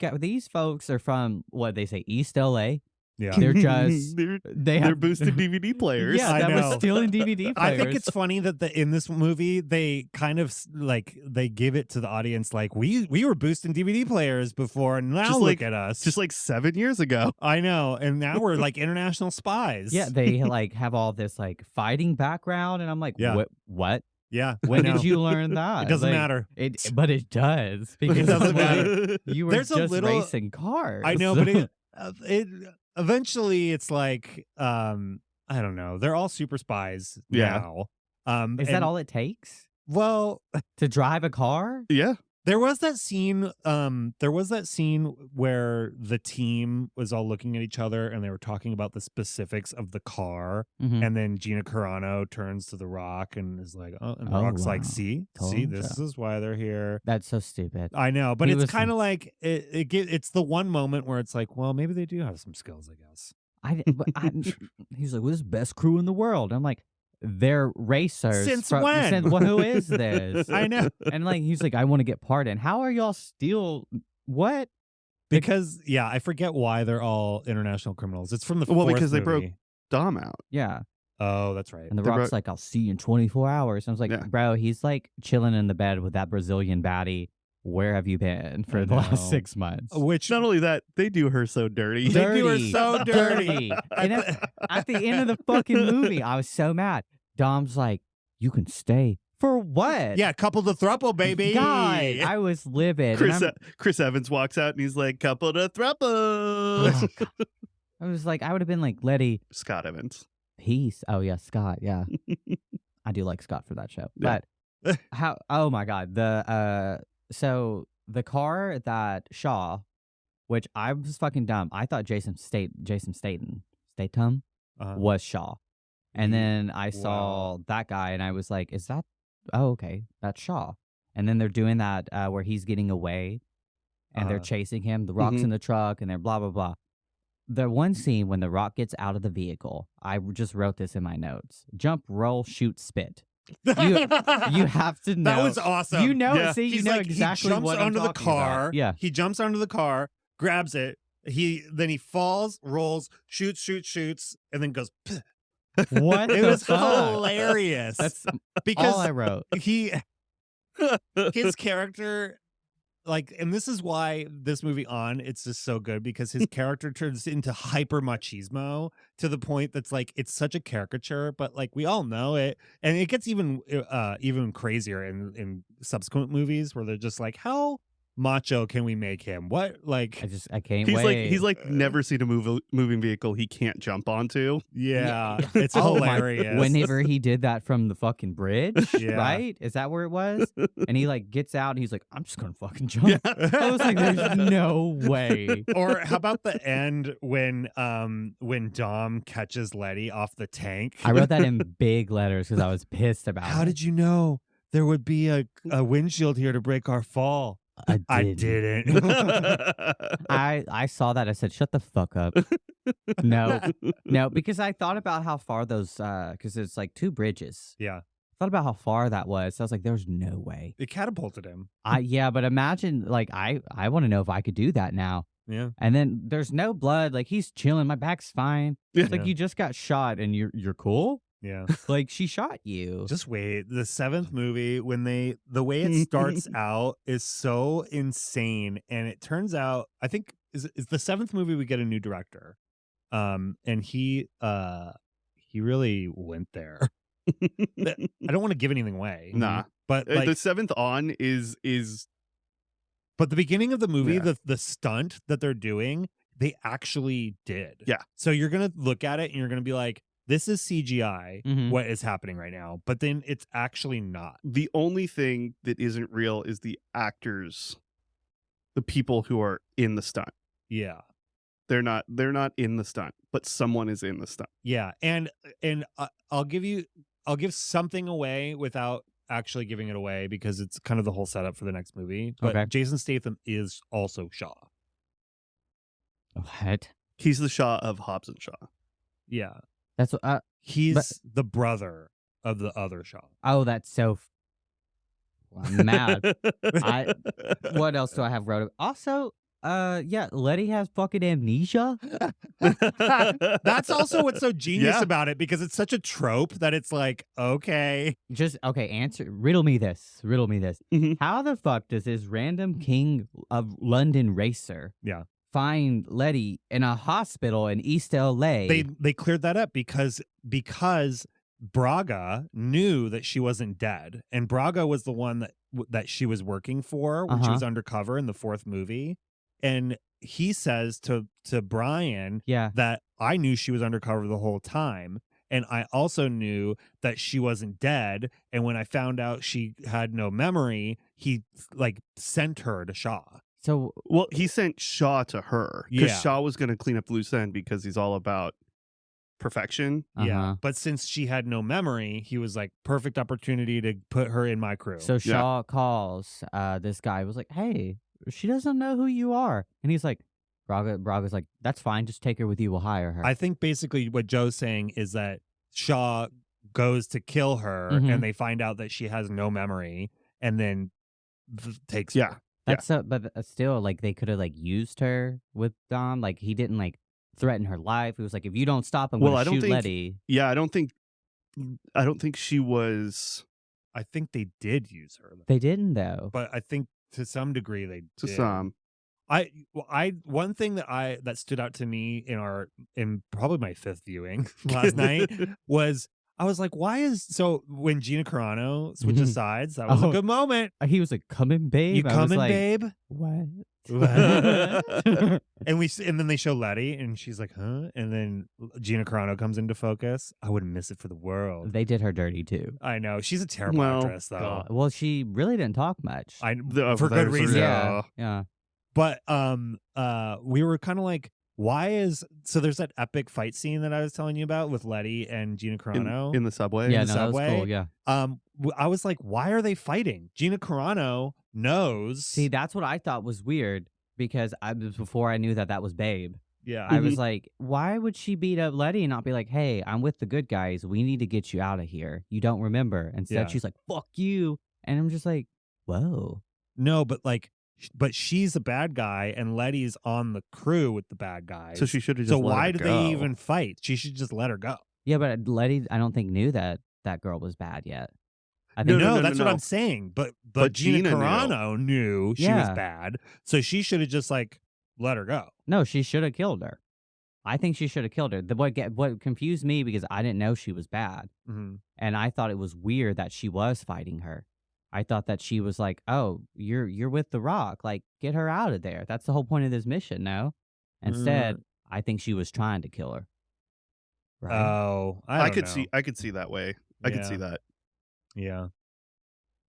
folks are from what they say, East LA. Yeah. They're just they're boosted DVD players. Yeah, that was stealing DVD players. I think it's funny that in this movie they kind of like they give it to the audience like we were boosting DVD players before and now look at us. Just like 7 years ago. I know. And now we're like international spies. Yeah, they like have all this like fighting background and I'm like, what? Yeah. When did you learn that? It doesn't like, matter. But it does. Because it doesn't matter. You were There's just racing cars. I know, but it eventually it's like I don't know. They're all super spies now. Is that all it takes? Well, to drive a car? Yeah. There was that scene where the team was all looking at each other and they were talking about the specifics of the car. And then Gina Carano turns to The Rock and is like, oh, and The Rock's like, see, this is why they're here. That's so stupid. I know, but it's kind of like it's the one moment where it's like, well, maybe they do have some skills, I guess. He's like, well, this is the best crew in the world. I'm like, they're racers. Since when? Who is this? I know. And like, he's like, I want to get pardoned. How are y'all still what? Because I forget why they're all international criminals. It's from the fourth because they movie. broke Dom out. Yeah. Oh, that's right. And The Rock's like, I'll see you in 24 hours. I was like, bro, he's like chilling in the bed with that Brazilian baddie. Where have you been for the last 6 months? Which not only that, they do her so dirty. They do her so dirty. And at the end of the fucking movie, I was so mad. Dom's like, you can stay. For what? Yeah, couple the thruple, baby. God, I was livid. Chris Evans walks out and he's like, couple the thruple. Oh, I was like, I would have been like, Letty. Scott Evans. Peace. Oh, yeah, Scott. Yeah. I do like Scott for that show. Yeah. But oh my God. So the car that Shaw, which I was fucking dumb. I thought Jason Statham was Shaw. And then I saw that guy and I was like, is that, oh, okay, that's Shaw. And then they're doing that where he's getting away and they're chasing him. The Rock's in the truck and they're blah, blah, blah. The one scene when The Rock gets out of the vehicle, I just wrote this in my notes. Jump, roll, shoot, spit. You have to know. That was awesome. You know it. See, you know exactly what I'm talking about. Yeah. He jumps onto the car, grabs it. Then he falls, rolls, shoots, and then goes, Pah. What? It was hilarious. That's because all I wrote. His character, like, and this is why this movie it's just so good because his character turns into hyper machismo to the point that's like it's such a caricature, but like we all know it, and it gets even crazier in subsequent movies where they're just like, how macho can we make him? What, like, I can't wait. He's like never seen a moving vehicle he can't jump onto. Yeah. It's hilarious. Whenever he did that from the fucking bridge, right? Is that where it was? And he like gets out and he's like, I'm just gonna fucking jump. Yeah. I was like, there's no way. Or how about the end when Dom catches Letty off the tank? I wrote that in big letters because I was pissed about it. How did you know there would be a windshield here to break our fall? I didn't. I saw that. I said, shut the fuck up. No, because I thought about how far those, because it's like 2 bridges. Yeah. I thought about how far that was. So I was like, there's no way. It catapulted him. Yeah, but imagine, like, I want to know if I could do that now. Yeah. And then there's no blood. Like, he's chilling. My back's fine. It's like you just got shot and you're cool. Yeah. Like, she shot you. Just wait. The 7th movie, the way it starts out is so insane. And it turns out, I think is the 7th movie we get a new director. And he really went there. I don't want to give anything away. Nah. But The 7th on is but the beginning of the movie, Yeah. the stunt that they're doing, they actually did. Yeah. So you're gonna look at it and you're gonna be like, this is CGI, Mhm. what is happening right now. But then it's actually not. the only thing that isn't real is the actors, the people who are in the stunt. Yeah. They're not in the stunt, but someone is in the stunt. Yeah. And I'll give something away without actually giving it away because it's kind of the whole setup for the next movie. But Okay. Jason Statham is also Shaw. What? He's the Shaw of Hobbs and Shaw. Yeah. That's what. He's the brother of the other Shaw. Oh, that's so. I'm mad. What else do I have wrote? Also, yeah, Letty has fucking amnesia. That's also what's so genius Yeah. about it because it's such a trope that it's like, okay. Just okay. Riddle me this. Mhm. How the fuck does this random king of London racer? Yeah. Find Letty in a hospital in East LA. They cleared that up because Braga knew that she wasn't dead, and Braga was the one that she was working for when she was undercover in the 4th movie, and he says to Brian Yeah. that I knew she was undercover the whole time, and I also knew that she wasn't dead, and when I found out she had no memory, he like sent her to Shaw. So Well, he sent Shaw to her because Yeah. Shaw was going to clean up the loose end because he's all about perfection. Yeah, but since she had no memory, he was like, perfect opportunity to put her in my crew. So Shaw calls this guy, was like, hey, she doesn't know who you are. And he's like, Braga's like, that's fine, just take her with you, we'll hire her. I think basically what Joe's saying is that Shaw goes to kill her and they find out that she has no memory and then takes her. That's but still, like, they could have like used her with Dom. Like, he didn't like threaten her life. He was like, if you don't stop, I'm gonna shoot Letty. Yeah, I don't think she was. I think they did use her. They didn't though. But I think to some degree they To did. some. One thing that stood out to me in probably my 5th viewing last night was I was like, when Gina Carano switches sides, that was a good moment. He was like, coming, babe. You coming, babe? What? and then they show Letty and she's like, huh? And then Gina Carano comes into focus. I wouldn't miss it for the world. They did her dirty too. I know. She's a terrible actress though. God. Well, she really didn't talk much. For good reason. Yeah. But we were kind of like, so there's that epic fight scene that I was telling you about with Letty and Gina Carano in the subway. Yeah, in the subway. That was cool, yeah. I was like, why are they fighting? Gina Carano knows. See, that's what I thought was weird because before I knew that was Babe. Yeah. I was like, why would she beat up Letty and not be like, hey, I'm with the good guys. We need to get you out of here. You don't remember. Instead, she's like, fuck you. And I'm just like, whoa. No, but she's a bad guy and Letty's on the crew with the bad guys. So she should have just So let why her did go. they even fight? She should just let her go. Yeah, but Letty, I don't think knew that girl was bad yet. I No, think that's what I'm saying. But Gina Carano knew she was bad, so she should have just like let her go. No, she should have killed her. I think she should have killed her. What confused me because I didn't know she was bad, and I thought it was weird that she was fighting her. I thought that she was like, "Oh, you're with the Rock. Like, get her out of there. That's the whole point of this mission." No, instead, I think she was trying to kill her. Right? Oh, I could see that way. I could see that. Yeah.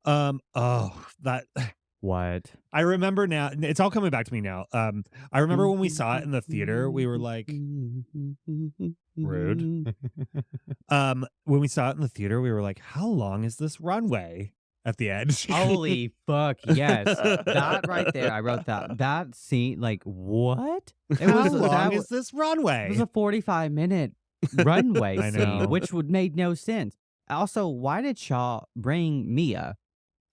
That what? I remember now. It's all coming back to me now. I remember when we saw it in the theater, we were like, rude. When we saw it in the theater, we were like, how long is this runway at the edge? Holy fuck! Yes, that right there. I wrote that scene. Like, what? How long is this runway? It was a 45-minute runway I know. scene, which would made no sense. Also, why did Shaw bring Mia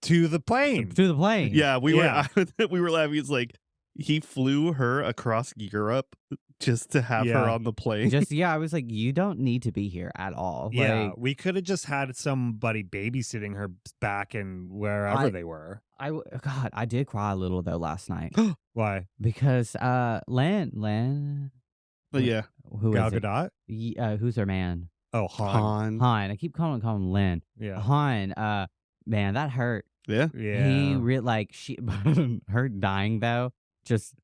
to the plane? to the plane? Yeah, we were we were laughing. It's like, He flew her across Europe just to have her on the plane. I was like, you don't need to be here at all. Yeah, Like, we could have just had somebody babysitting her back in wherever they were. God, I did cry a little though last night. Why? Because Len, Yeah. who Gal is it? Gadot? Who's her man? Oh, Han. Han. I keep calling him Len. Yeah. Han. Man, that hurt. Yeah. Yeah. He her dying though, just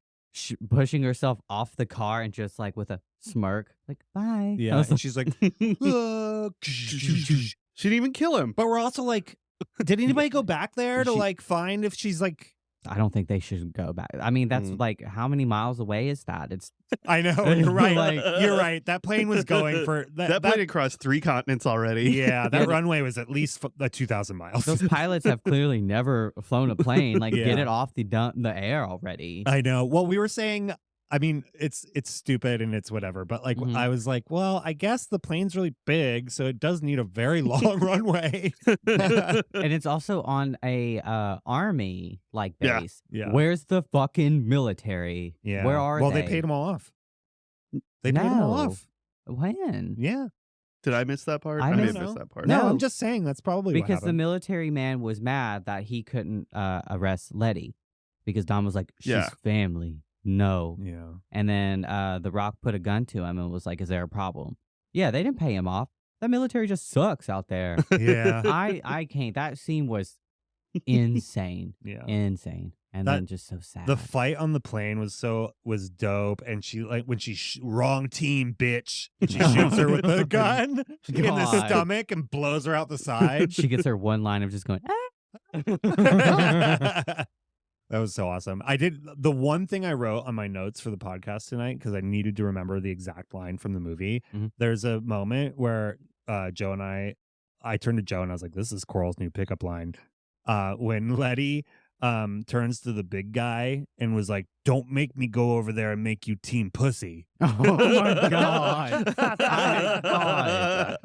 pushing herself off the car and just like with a smirk, like bye. Yeah. And she's like, "Look." She didn't even kill him. But we're also like, did anybody go back there to like find if she's like? I don't think they should go back. I mean, that's like, how many miles away is that? It's. I know, you're right. You're right. That plane was going for that plane had crossed 3 continents already. Yeah, that runway was at least 2,000 miles. Those pilots have clearly never flown a plane. Like, get it off the air already. I know. Well, we were saying, I mean, it's stupid and it's whatever, but like I was like, well, I guess the plane's really big, so it does need a very long runway. And it's also on a army like base. Yeah. Where's the fucking military? Yeah. Where are they? Well, they paid them all off. They paid them all off. When? Yeah. Did I miss that part? I may missed have missed that part. No, I'm just saying that's probably what because the happened. military man was mad that he couldn't arrest Letty because Dom was like, she's family. No. Yeah. And then The Rock put a gun to him and was like, is there a problem? Yeah, they didn't pay him off. That military just sucks out there. Yeah. I can't. That scene was insane. Yeah. Insane. And then just so sad. The fight on the plane was dope, and she like when she wrong team bitch, and she shoots her with the gun in the stomach and blows her out the side. She gets her one line of just going, That was so awesome. I did the one thing I wrote on my notes for the podcast tonight because I needed to remember the exact line from the movie. Mm-hmm. There's a moment where Joe and I turned to Joe and I was like, "This is Coral's new pickup line." When Letty turns to the big guy and was like, "Don't make me go over there and make you team pussy." Oh my god!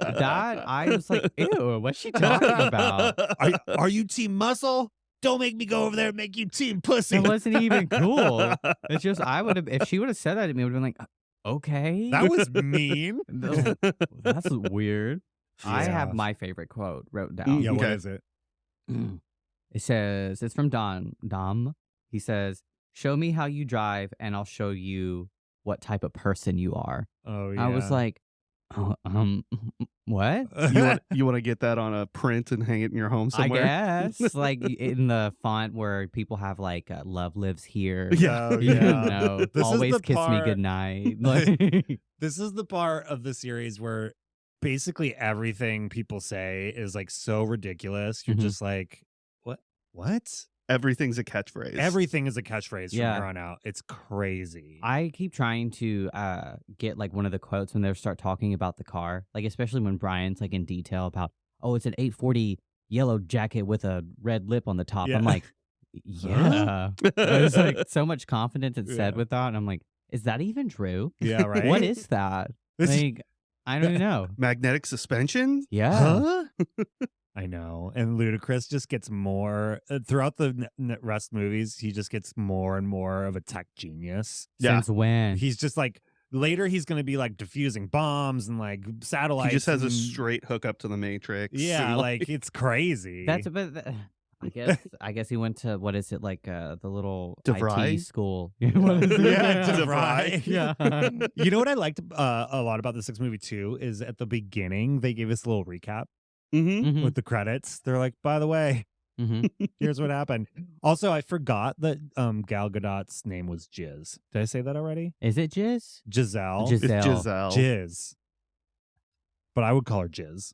That I was like, ew, what's she talking about? Are you team muscle? Don't make me go over there and make you team pussy. It wasn't even cool. It's just I would have if she would have said that to me, I would have been like, okay, that was mean. That's weird. Yeah. I have my favorite quote wrote down. Yeah, what is it? It says, it's from Dom. He says, show me how you drive and I'll show you what type of person you are. Oh, yeah. I was like, what? You want to get that on a print and hang it in your home somewhere? I guess. Like in the font where people have like love lives here. Yeah. You know, This is always the kiss me part- goodnight. Like, This is the part of the series where basically everything people say is like so ridiculous. You're just like, what? Everything's a catchphrase. Everything is a catchphrase from here on out. It's crazy. I keep trying to get like one of the quotes when they start talking about the car, like especially when Brian's like in detail about, oh, it's an 840 yellow jacket with a red lip on the top. Yeah. I'm like, yeah. There's like so much confidence it's said with that. And I'm like, is that even true? Yeah, right. What is that? Like, I don't know. Magnetic suspension? Yeah. Huh? I know. And Ludacris just gets more throughout the rest movies. He just gets more and more of a tech genius. Since when? He's just like later he's going to be like diffusing bombs and like satellites. He just has a straight hookup to the Matrix. Yeah, like it's crazy. That's a bit. I guess he went to what is it like the little DeVry? IT school. What is it? Yeah, DeVry. Yeah. You know what I liked a lot about the sixth movie too is at the beginning they gave us a little recap Mm-hmm. with the credits. They're like, by the way, here's what happened. Also, I forgot that Gal Gadot's name was Jizz. Did I say that already? Is it Jizz? Giselle. It's Giselle. Jizz. But I would call her Jizz.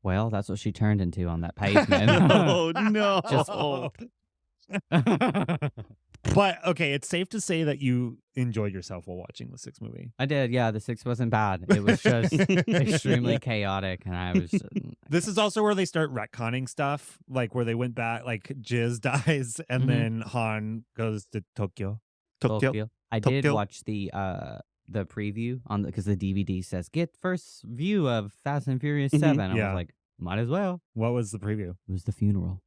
Well, that's what she turned into on that pavement. Oh, no. But okay, it's safe to say that you enjoyed yourself while watching the sixth movie. I did, yeah. The sixth wasn't bad. It was just extremely chaotic, and I was. This is also where they start retconning stuff, like where they went back, like Jizz dies, and then Han goes to Tokyo. Tokyo. I did Tokyo. watch the preview on because the DVD says get first view of Fast and Furious 7. I Yeah. was like, might as well. What was the preview? It was the funeral.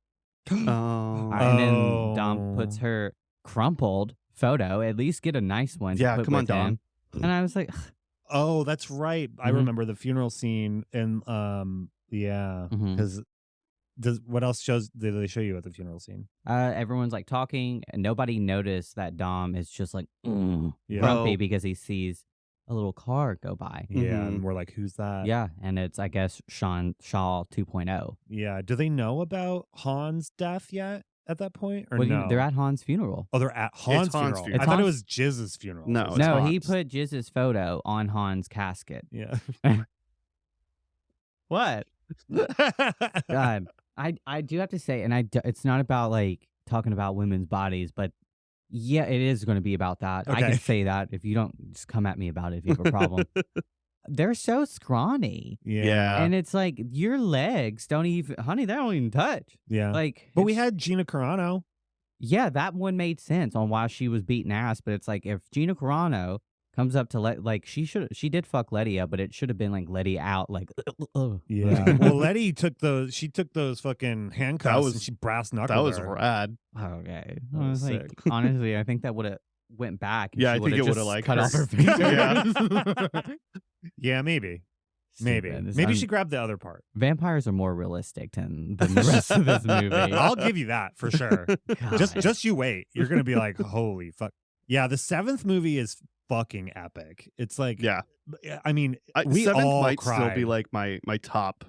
Oh. And then Dom puts her crumpled photo. At least get a nice one. Yeah, to put come on, with Dom. him. And I was like, Oh, that's right. I Mhm. remember the funeral scene, and yeah, Mhm. because what else did they show you at the funeral scene? everyone's like talking, and nobody noticed that Dom is just like Yeah. grumpy Oh. because he sees a little car go by. Yeah, Mhm. and we're like, who's that? Yeah, and it's I guess Shaw 2.0. Yeah. Do they know about Han's death yet at that point, or What do no? you, they're at Han's funeral. Oh, they're at Han's Han's funeral. funeral. I thought it Hans- was Jizz's funeral. No, it's No, he Hans. put Jizz's photo on Han's casket. Yeah. What? God, I do have to say, and it's not about like talking about women's bodies, but yeah, it is going to be about that. I Okay. can say that. If you don't, just come at me about it if you have a problem. They're so scrawny. Yeah. And it's like your legs don't even, honey, they don't even touch. Yeah. Like, But we it's- had Gina Carano. yeah, that one made sense on why she was beating ass. But it's like if Gina Carano comes up to she did fuck Letty up, but it should have been like Letty out, like, Yeah. Well, Letty took those fucking handcuffs was- and she brass knuckled That was her. rad. Okay. That I was was like, sick. honestly, I think that would have went back. And Yeah, she I think would've it would've, just like, cut off her hurt. fingers. Yeah, maybe. Maybe. Stupid. This- Maybe I'm- she grabbed the other part. Vampires are more realistic than the rest of this movie. I'll give you that for sure. God. just you wait. You're gonna be like, holy fuck. Yeah, the 7th movie is fucking epic. It's like, Yeah. I mean, we 7th all might cried. still be like my top.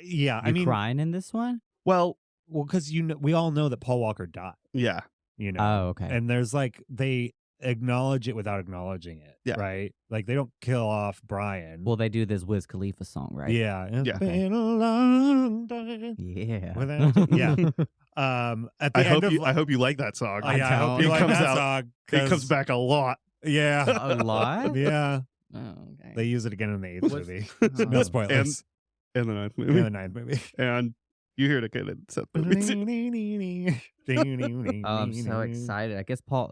Yeah, I You mean, crying in this one? Well, because we all know that Paul Walker died. yeah. You know, Oh, okay. and there's like they acknowledge it without acknowledging it. Yeah. Right. Like they don't kill off Brian. Well, they do this Wiz Khalifa song, right? Yeah. It's Yeah. been a long time. Yeah. Without- yeah. At the I end hope you like that song. Oh, yeah, I hope don't. you It like comes that out- song. It 'cause- comes back a lot Yeah. A lot? Yeah. Oh, okay. They use it again in the 8th What's- movie. Oh. No spoilers. in the 9th In movie. the 9th movie. And you hear it again in 7th movie. Oh, I'm so excited. I guess Paul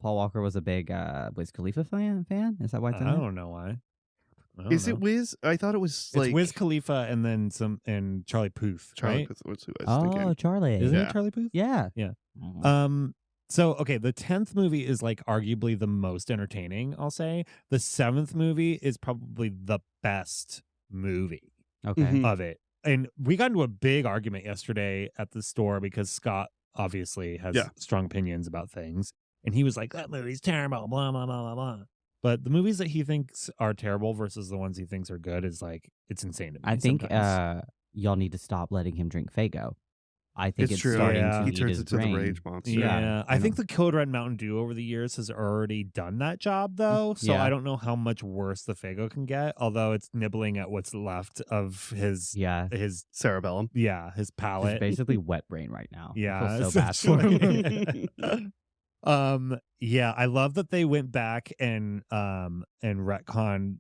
Walker was a big Wiz Khalifa fan? Is that why it's in I there? don't know why. I don't Is know. it Wiz? I thought it was It's like Wiz Khalifa and then and Charlie Puth, Charlie right? Puth was who I was Oh, thinking. Charlie. Isn't Yeah. it Charlie Puth? Yeah. Yeah. Mhm. So okay, the 10th movie is like arguably the most entertaining, I'll say. The 7th movie is probably the best movie Okay. Mhm. of it. And we got into a big argument yesterday at the store because Scott obviously has Yeah. strong opinions about things. And he was like, that movie's terrible, blah, blah, blah, blah, blah. But the movies that he thinks are terrible versus the ones he thinks are good is like, it's insane to me. I think sometimes. y'all need to stop letting him drink Faygo. I think it's true. starting Yeah. to He eat turns his into brain. the rage monster. Yeah, I I think don't- the Code Red Mountain Dew over the years has already done that job, though. So Yeah. I don't know how much worse the Faygo can get. Although it's nibbling at what's left of his Yeah. Cerebellum. his It's palate. basically wet brain right now. I Yeah, feel so bad for him. essentially. Yeah, I love that they went back and retconned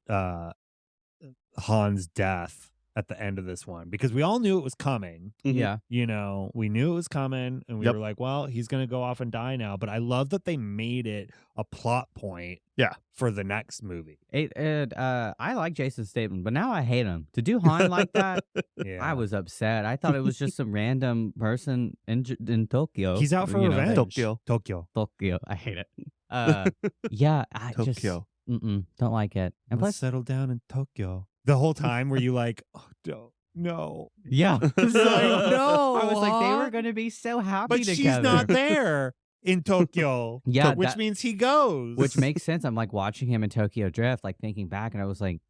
Han's death at the end of this one because we all knew it was coming. Mhm. Yeah. You know, we knew it was coming and we Yep. were like, well, he's going to go off and die now. But I love that they made it a plot point Yeah. for the next movie. I like Jason Statham, but now I hate him. To do Han like that, Yeah. I was upset. I thought it was just some random person in Tokyo. He's out for you know, revenge. Tokyo. Tokyo. I hate it. Yeah, I just Tokyo. don't like it. And Let's plus, settle down in Tokyo. The whole time were you like, oh, no. yeah, It's like, no. I was like, they were Han. going to be so happy But together. she's not there in Tokyo. Yeah, which that- means he goes. Which makes sense. I'm like watching him in Tokyo Drift, like thinking back, and I was like,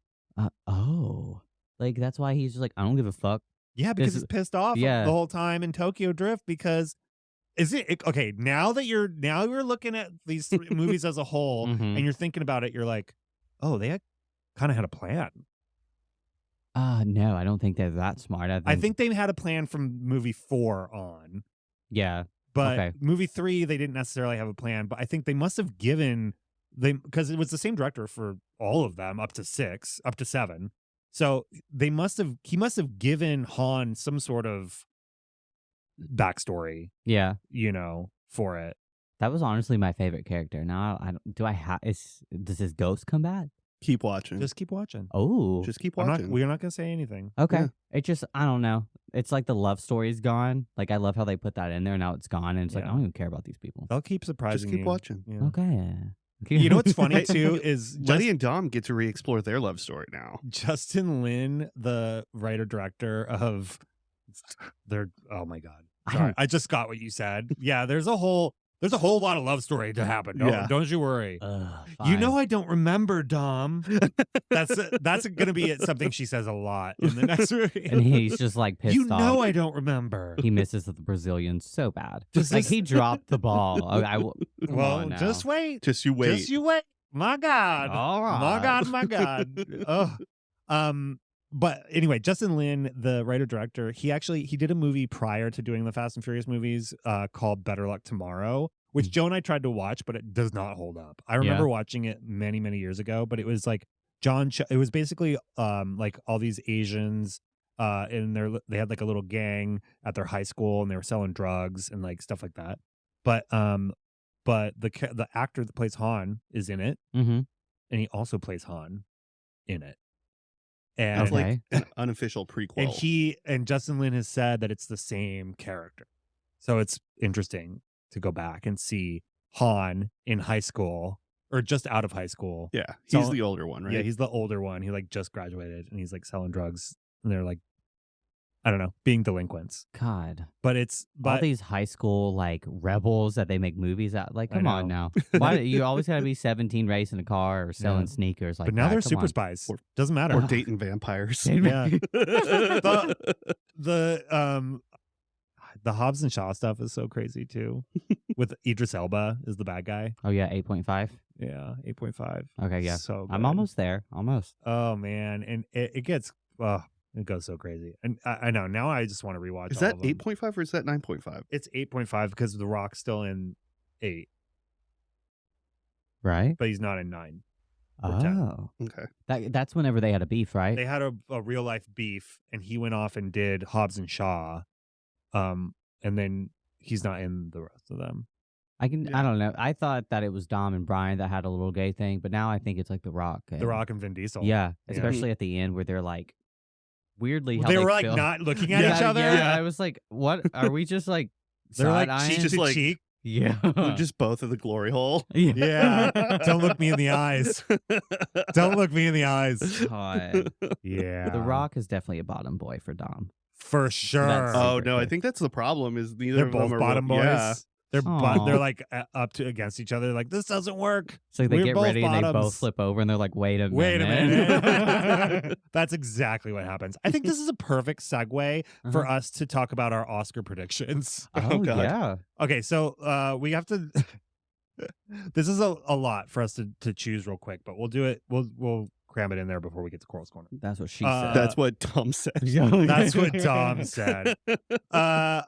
oh, like that's why he's just like, I don't give a fuck. Yeah, because This- he's pissed off yeah. the whole time in Tokyo Drift because okay, now you're looking at these three movies as a whole Mhm. and you're thinking about it, you're like, oh, they kind of had a plan. No, I don't think they're that smart. I think they had a plan from movie 4 on. yeah, But Okay. movie 3, they didn't necessarily have a plan, but I think they must have given because it was the same director for all of them up to 7. So he must have given Han some sort of backstory, yeah. you know, for it. That was honestly my favorite character. Now, I don't, do I have? Does his ghost come back? Keep watching. Just keep watching. Oh. Just keep watching. We're not gonna say anything. Okay. Yeah. It just, I don't know. It's like the love story's gone. Like, I love how they put that in there. Now it's gone. And it's like, I don't even care about these people. They'll keep surprising Just keep you. watching. Yeah. Okay. You know what's funny too is Letty and Dom get to re-explore their love story now. Justin Lin, the writer-director of oh my God. Sorry. I just got what you said. Yeah, there's a whole lot of love story to happen. Don't you worry. You know I don't remember, Dom. That's gonna be something she says a lot in the next movie. And he's just like pissed off. You know I don't remember. He misses the Brazilians so bad. Just like he dropped the ball. Well, just wait. Just you wait. Just you wait. My God. All right. My God. My God. Oh. But anyway, Justin Lin, the writer-director, he did a movie prior to doing the Fast and Furious movies called Better Luck Tomorrow, which Joe and I tried to watch, but it does not hold up. I remember watching it many, many years ago, but it was like it was basically like all these Asians and they had like a little gang at their high school and they were selling drugs and like stuff like that. But the actor that plays Han is in it, Mm-hmm. and he also plays Han in it. And It's like an unofficial prequel. And Justin Lin has said that it's the same character. So it's interesting to go back and see Han in high school or just out of high school. Yeah. He's the older one, right? Yeah, he's the older one. He like just graduated and he's like selling drugs and they're like, I don't know, being delinquents. God. But all these high school like rebels that they make movies out. Like, come on now. Why you always gotta be 17 racing a car or selling sneakers? Like, but now they're come super on. spies. Doesn't matter. Or dating vampires. Yeah. The Hobbs and Shaw stuff is so crazy too. With Idris Elba is the bad guy. Oh yeah, 8.5. Yeah, 8.5. Okay, yeah. So I'm good. almost there. Almost. Oh man, and it gets it goes so crazy. And I know now I just want to rewatch. Is that 8.5 or is that 9.5? It's 8.5 because The Rock's still in 8, Right. but he's not in 9. Oh, Okay. that's whenever they had a beef, right? They had a real life beef, and he went off and did Hobbs and Shaw, and then he's not in the rest of them. I don't know. I thought that it was Dom and Brian that had a little gay thing, but now I think it's like The Rock. The Rock and Vin Diesel. Yeah, especially at the end where they're like weirdly how they were like feel. not looking at each other. Yeah, I was like, what are we just like? They're like side-eyeing? cheek Just to like- cheek. Yeah. They're just both of the glory hole. Yeah. Don't look me in the eyes. Don't look me in the eyes. God. Yeah. The Rock is definitely a bottom boy for Dom. For sure. That's- Oh Super no, I quick. think that's the problem. Is neither They're of both them are bottom boys. Yeah. They're Aw. they're like up to against each other. Like, this doesn't work. So they We're get both ready and they both bottoms. flip over and they're like, wait a Wait a minute. minute. That's exactly what happens. I think this is a perfect segue for us to talk about our Oscar predictions. Oh, God. yeah. Okay, so we have to. This is a lot for us to choose real quick, but we'll do it. We'll cram it in there before we get to Coral's Corner. That's what she Uh, said. That's what Tom said. That's what Tom said.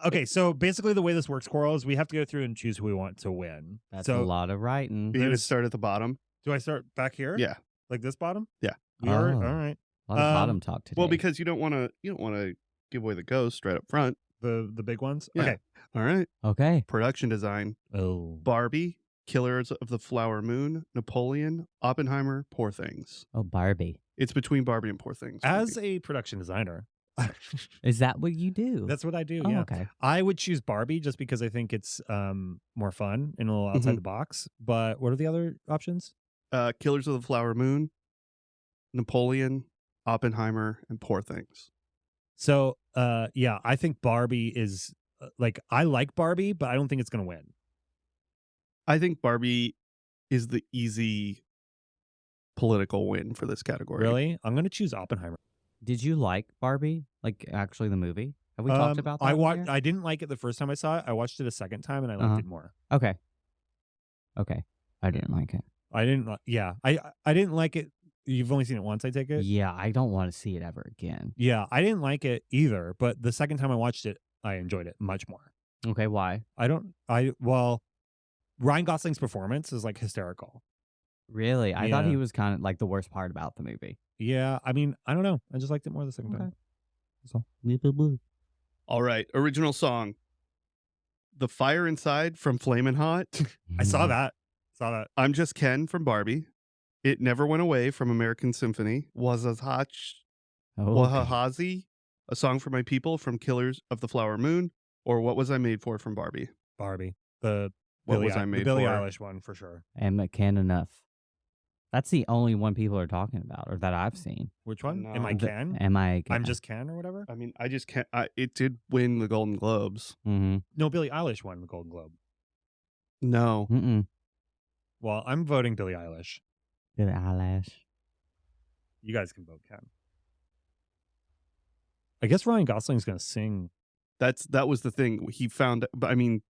Okay, so basically the way this works, Coral, is we have to go through and choose who we want to win. That's so a lot of writing. You're gonna start at the bottom. do I start back here? Yeah. Like this bottom? Yeah. We are? Oh. All right. A lot of bottom talk today. Well, because you don't want to give away the ghost right up front. The big ones? Yeah. Okay. All right. Okay. Production design: Oh. Barbie, Killers of the Flower Moon, Napoleon, Oppenheimer, Poor Things. Oh, Barbie. It's between Barbie and Poor Things. As a production designer, Is that what you do? that's what I do. oh, Yeah. okay. I would choose Barbie just because I think it's more fun and a little outside the box. But what are the other options? Killers of the Flower Moon, Napoleon, Oppenheimer, and Poor Things. So, yeah, I think Barbie is like, I like Barbie, but I don't think it's going to win. I think Barbie is the easy political win for this category. Really? I'm going to choose Oppenheimer. Did you like Barbie? Like actually the movie? Have we talked about that? on I didn't like it the first time I saw it. I watched it a second time and I liked it more. here? Okay. Okay. I didn't like it. I didn't. Yeah, I didn't like it. You've only seen it once, I take it. Yeah, I don't want to see it ever again. Yeah, I didn't like it either. But the second time I watched it, I enjoyed it much more. Okay, why? Well, Ryan Gosling's performance is like hysterical. Really? I thought Yeah. he was kind of like the worst part about the movie. Yeah, I mean, I don't know. I just liked it more the second time. So. All right. Original song. The Fire Inside from Flamin' Hot. I saw that. Saw that. I'm Just Ken from Barbie. It Never Went Away from American Symphony. Wahahazi, A Song for My People from Killers of the Flower Moon, or What Was I Made For from Barbie? Barbie. The What Billie Was I Made the Billie For? Eilish one for sure. And McCann Enough. That's the only one people are talking about, or that I've seen. Which one? No. Am I Can? Am I? I'm Just Can or whatever? I mean, I just can't. It did win the Golden Globes. Mm-hmm. No, Billie Eilish won the Golden Globe. No. Mm-mm. Well, I'm voting Billie Eilish. Billie Eilish. You guys can vote Ken. I guess Ryan Gosling's going to sing. That was the thing. He found, but I mean,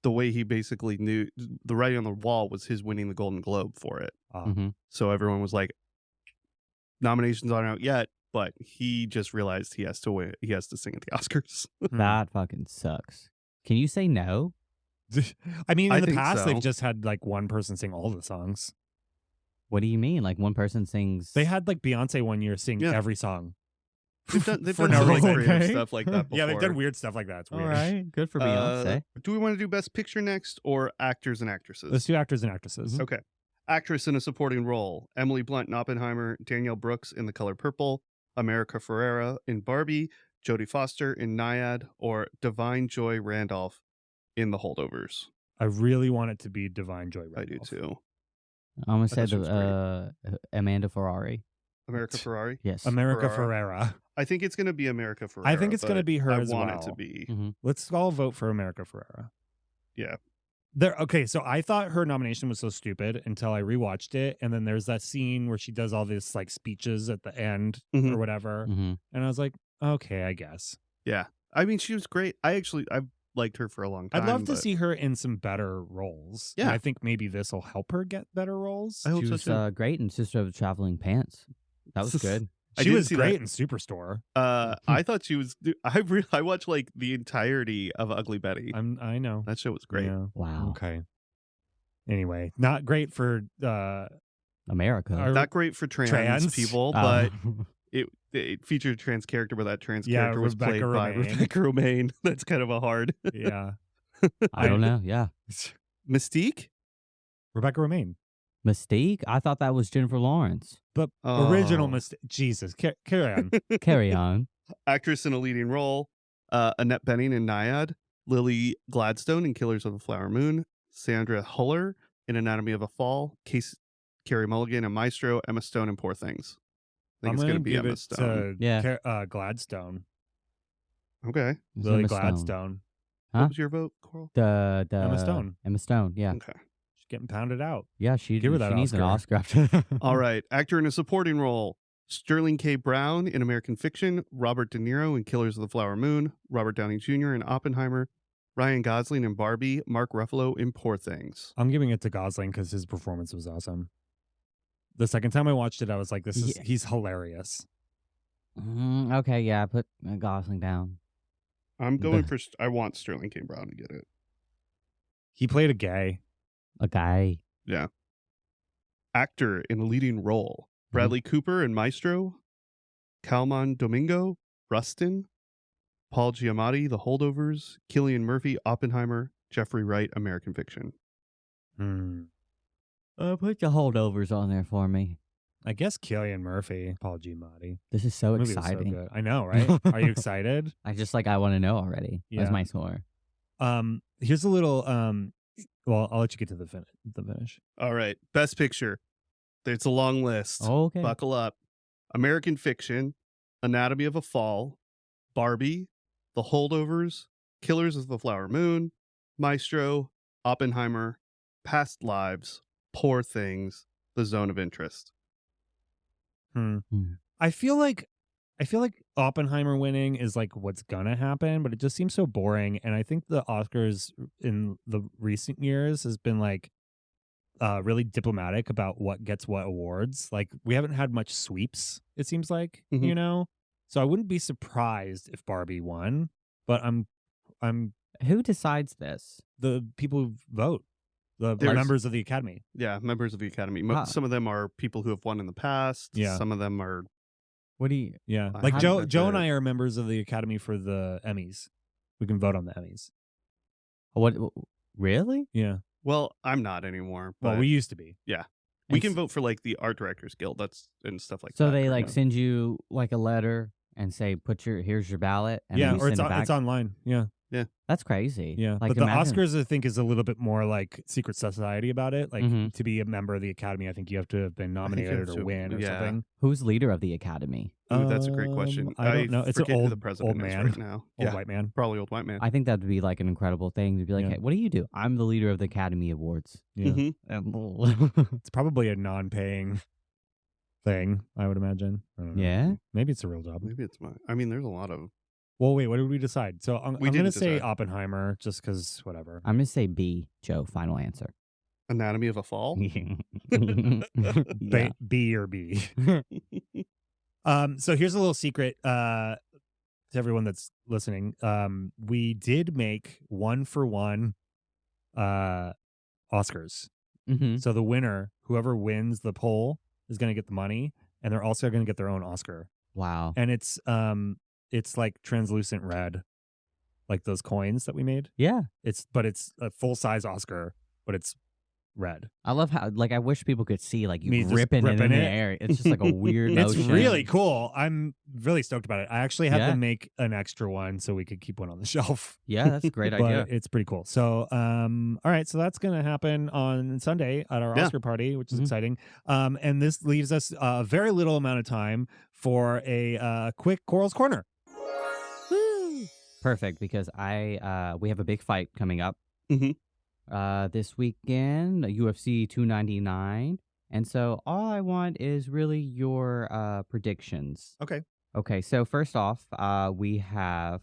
the way he basically knew the writing on the wall was his winning the Golden Globe for it. Mm-hmm. So everyone was like, nominations aren't out yet, but he just realized he has to win. He has to sing at the Oscars. That fucking sucks. Can you say no? I mean, I in the think past, so. they've just had like one person sing all the songs. What do you mean? Like one person sings? They had like Beyonce one year sing every song. They've For done no like reason. creative Okay. stuff like that before. Yeah, they've done weird stuff like that. It's All weird. right, good for Beyonce. Do we want to do Best Picture next or actors and actresses? Let's do actors and actresses. Okay. Actress in a supporting role: Emily Blunt in Oppenheimer, Danielle Brooks in The Color Purple, America Ferrera in Barbie, Jodie Foster in Nyad, or Divine Joy Randolph in The Holdovers. I really want it to be Divine Joy Randolph. I do too. I'm gonna I say thought she was Amanda Ferrari. America Ferrari. Yes. America Ferrera. Ferrera. I think it's going to be America Ferrera. I think it's going to but be her I as want well. it to be. Mm-hmm. Let's all vote for America Ferrera. Yeah. Okay, so I thought her nomination was so stupid until I rewatched it, and then there's that scene where she does all this like speeches at the end Mhm. or whatever, Mm-hmm. and I was like, okay, I guess. Yeah. I mean, she was great. I've liked her for a long time. I'd love to but see her in some better roles. And Yeah. I think maybe this will help her get better roles. I hope She so was too. great in Sister of the Traveling Pants. That was good. I She did was see great that. in Superstore. I thought she was. I watched like the entirety of Ugly Betty. I know. That show was great. Yeah. Wow. Okay. Anyway, not great for America. Our- Not great for trans people, Oh. but it featured a trans character, but that trans Yeah, character was played Rebecca by Romaine. Rebecca Romaine. That's kind of a hard. yeah. I don't know. Yeah. Mystique? Rebecca Romaine. Mystique? I thought that was Jennifer Lawrence. But Oh. original mistake. Jesus, carry on. Carry on. Actress in a leading role: Annette Bening in Nyad, Lily Gladstone in Killers of the Flower Moon, Sandra Huller in Anatomy of a Fall, Carey Mulligan in Maestro, Emma Stone in Poor Things. I think I'm it's gonna going to be give Emma it Stone. to Yeah. Gladstone. Okay. It's Lily Emma Stone. Gladstone. Huh? What was your vote, Coral? The Emma Stone. Emma Stone. Yeah. Okay. She's getting pounded out. Yeah. She Give her that she needs an Oscar. Oscar after. All right. Actor in a supporting role: Sterling K. Brown in American Fiction, Robert De Niro in Killers of the Flower Moon, Robert Downey Jr. in Oppenheimer, Ryan Gosling in Barbie, Mark Ruffalo in Poor Things. I'm giving it to Gosling because his performance was awesome. The second time I watched it, I was like, he's hilarious. Okay. Yeah. Put Gosling down. I'm going for. I want Sterling K. Brown to get it. He played a gay. A guy. Yeah. Actor in a leading role: Bradley Cooper in Maestro, Calman Domingo, Rustin, Paul Giamatti, The Holdovers, Cillian Murphy, Oppenheimer, Jeffrey Wright, American Fiction. Put the holdovers on there for me. I guess Cillian Murphy, Paul Giamatti. This is so Movie was so exciting. good. I know, right? Are you excited? I want to know already. That's Yeah. my score. Here's a little. Well, I'll let you get to the finish. All right. Best Picture. It's a long list. Okay. Buckle up. American Fiction, Anatomy of a Fall, Barbie, The Holdovers, Killers of the Flower Moon, Maestro, Oppenheimer, Past Lives, Poor Things, The Zone of Interest. I feel like Oppenheimer winning is like what's gonna happen, but it just seems so boring. And I think the Oscars in the recent years has been like really diplomatic about what gets what awards. Like we haven't had much sweeps, it seems like, Mhm. you know? So I wouldn't be surprised if Barbie won, but I'm Who decides this? the people who vote, the There's- members of the Academy. Yeah, members of the Academy. Huh. Some of them are people who have won in the past. Yeah. Some of them are. What do you? Yeah. I Like haven't Joe read and it. I are members of the Academy for the Emmys. We can vote on the Emmys. What? Really? Yeah. Well, I'm not anymore. But Well, we used to be. Yeah. We And can s- vote for like the art directors guild. That's and stuff like So that. they correct? like send you like a letter and say, here's your ballot, and yeah, then you or send it back. it's online. Yeah. That's crazy. Yeah, Like but the imagine, Oscars, I think, is a little bit more like secret society about it. Like Mhm. to be a member of the Academy, I think you have to have been I think you nominated have or to- win or yeah. something. who's leader of the academy? Ooh, that's a great question. I don't know. It's an forget who old the president old is man, right now. old white man. Probably old white man. I think that'd be like an incredible thing to be like, Yeah. hey, what do you do? I'm the leader of the Academy Awards. Yeah, Mhm. it's probably a non-paying thing. I would imagine. I don't know. Yeah? Maybe it's a real job. Maybe it's my. I mean, there's a lot of. Well, wait. What did we decide? So I'm going to didn't say decide. Oppenheimer, just because whatever. I'm gonna say B, Joe. Final answer. Anatomy of a Fall. Yeah. B or B. So here's a little secret to everyone that's listening. We did make 1-for-1 Oscars. Mhm. So the winner, whoever wins the poll, is going to get the money, and they're also going to get their own Oscar. Wow. And it's like translucent red, like those coins that we made. Yeah. It's a full size Oscar, but it's red. I love how like I wish people could see like Me you just ripping it in ripping the it. air. It's just like a weird It's motion. really cool. I'm really stoked about it. I actually had Yeah. them make an extra one so we could keep one on the shelf. Yeah, that's a great But idea. it's pretty cool. So, all right. So that's going to happen on Sunday at our Yeah. Oscar party, which is Mhm. exciting. And this leaves us a very little amount of time for a quick Coral's Corner. Woo! Perfect, because we have a big fight coming up. Mhm. This weekend, UFC 299. And so all I want is really your predictions. Okay. Okay, so first off, we have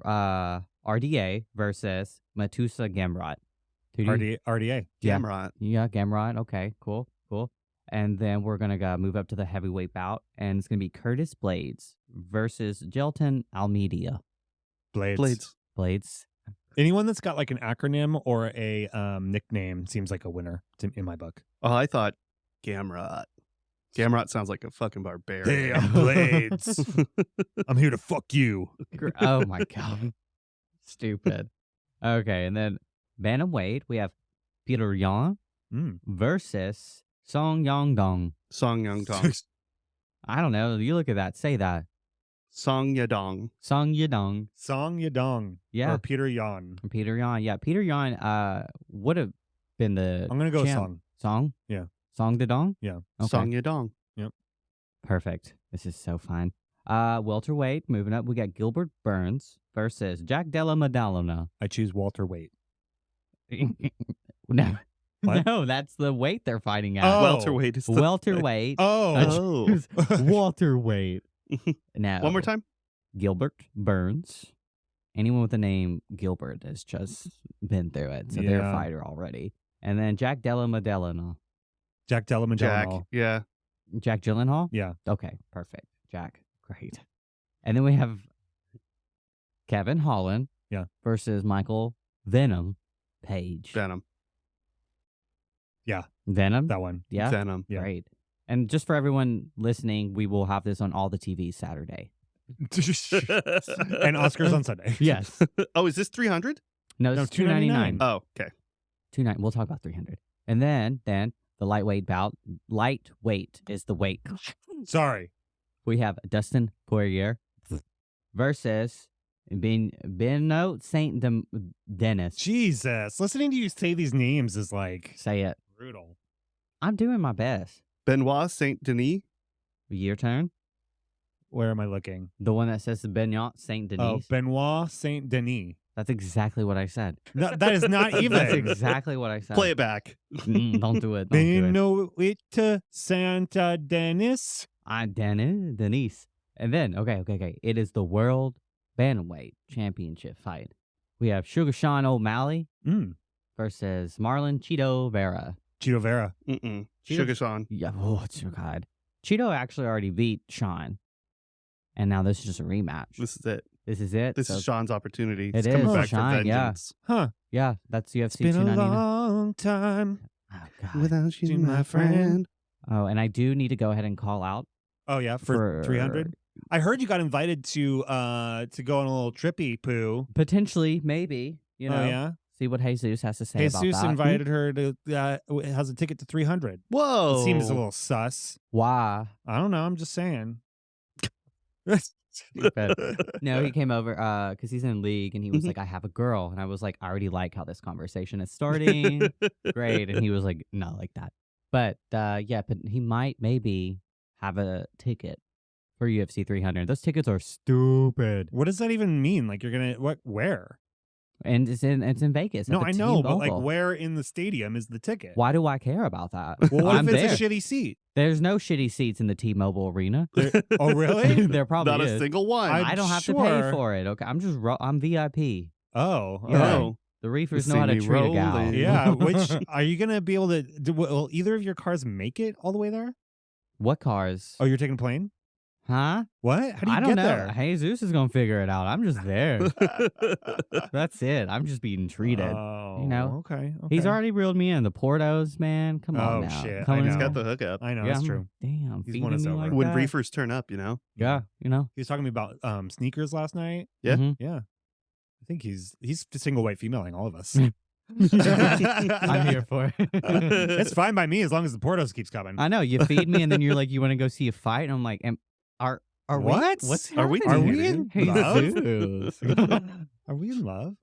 RDA versus Matusa Gamrot. RDA. Yeah. Gamrot. Yeah, Gamrot. Okay, cool. And then we're going to move up to the heavyweight bout, and it's going to be Curtis Blades versus Gelton Almeida. Blades. Anyone that's got like an acronym or a nickname seems like a winner in my book. Oh, I thought Gamrot. Gamrot sounds like a fucking barbarian. Hey, I'm Blades. I'm here to fuck you. Oh my god. Stupid. Okay, and then bantamweight, we have Peter Yan versus Song Yang Dong. Song Yong-dong. I don't know. You look at that. Say that. Song Yadong. Song Yadong. Song Yadong. Yeah. Or Peter Yan. Peter Yan. Yeah, Peter Yan would have been the I'm going to go champ. Song. Song? Yeah. Song Dadong? Yeah. Okay. Song Yadong. Perfect. This is so fun. Welterweight, moving up, we got Gilbert Burns versus Jack Della Maddalena. I choose Walter Waite. No. What? No, that's the weight they're fighting at. Oh. Welterweight is the Welterweight. Oh. Welterweight. No. One more time. Gilbert Burns. Anyone with the name Gilbert has just been through it, so they're a Yeah. fighter already. And then Jack Della Maddalena. Jack Della Jack. Maddalena. Yeah. Jack Gyllenhaal? Yeah. Okay, perfect. Jack, great. And then we have Kevin Holland Yeah. versus Michael Venom Page. Venom. Venom? That one. Yeah, Venom. Yeah. great. And just for everyone listening, we will have this on all the TVs Saturday. And Oscars on Sunday. Yes. Oh, is this 300? No, No, it's $2.99. Oh, okay. We'll talk about 300. And then the lightweight bout. Lightweight is the weight. Sorry. We have Dustin Poirier versus Benoit Saint Denis. Jesus. Listening to you say these names is like Say it. brutal. I'm doing my best. Benoit Saint Denis. Your turn. Where am I looking? The one that says Benoit Saint Denis. Oh, Benoit Saint Denis. That's exactly what I said. No, that is not even. That's exactly what I said. Play it back. Don't do it. Don't do it. Benoit Saint Denis. Denise. And then, okay. It is the World Bantamweight Championship fight. We have Sugar Sean O'Malley versus Marlon Cheeto Vera. Cheeto Vera. Mm-mm. Cheeto- Sugar Sean. Yeah, oh, God. Cheeto actually already beat Sean. And now this is just a rematch. This is it. This is it. This So- is Sean's opportunity. It He's is coming back Sean, for yeah. vengeance. Huh. Yeah, that's UFC It's been a 299. long time. Oh, God. Without you, my my friend. Oh, and I do need to go ahead and call out. Oh yeah, for 300. I heard you got invited to go on a little trippy poo. Potentially, maybe. You know. Oh yeah. See what Jesus has to say about Jesus that. invited her to has a ticket to 300. Whoa. It seems a little sus. Why? I don't know. I'm just saying. Stupid. No, he came over because he's in league, and he was like, I have a girl. And I was like, I already like how this conversation is starting. Great. And he was like, not like that. But yeah, but he might maybe have a ticket for UFC 300. Those tickets are stupid. What does that even mean? Like you're gonna where? And it's in Vegas. No, I know, but like T-Mobile. where in the stadium is the ticket? Why do I care about that? Well, what I'm if it's there. a shitty seat? There's no shitty seats in the T-Mobile arena. Oh, really? There probably Not is. a single one. I'm I don't have to pay sure. for it. Okay, I'm VIP. Oh, Yeah. oh. The reefers You know how see to me treat a gal. rolling. Yeah. Which are you gonna be able to? Will either of your cars make it all the way there? What cars? Oh, you're taking a plane? Huh? What? How do you I don't get know. there? Jesus is gonna figure it out. I'm just there. That's it. I'm just being treated. Oh, you know? Okay. He's okay. already reeled me in. The Portos, man. Come on Oh, now. shit. Coming I He's know. got the hookup. I know Yeah, that's I'm true. like, damn, He's feeding won us me over. like When that. reefers turn up, you know? Yeah, you know. He was talking to me about sneakers last night. Yeah. Mhm. Yeah. I think he's single white femaling all of us. I'm here for it. It's fine by me as long as the Portos keeps coming. I know you feed me, and then you're like, you want to go see a fight, and I'm like, are What? We, what's Are we happening? Are we in Hey, love? Zeus. Are we in love?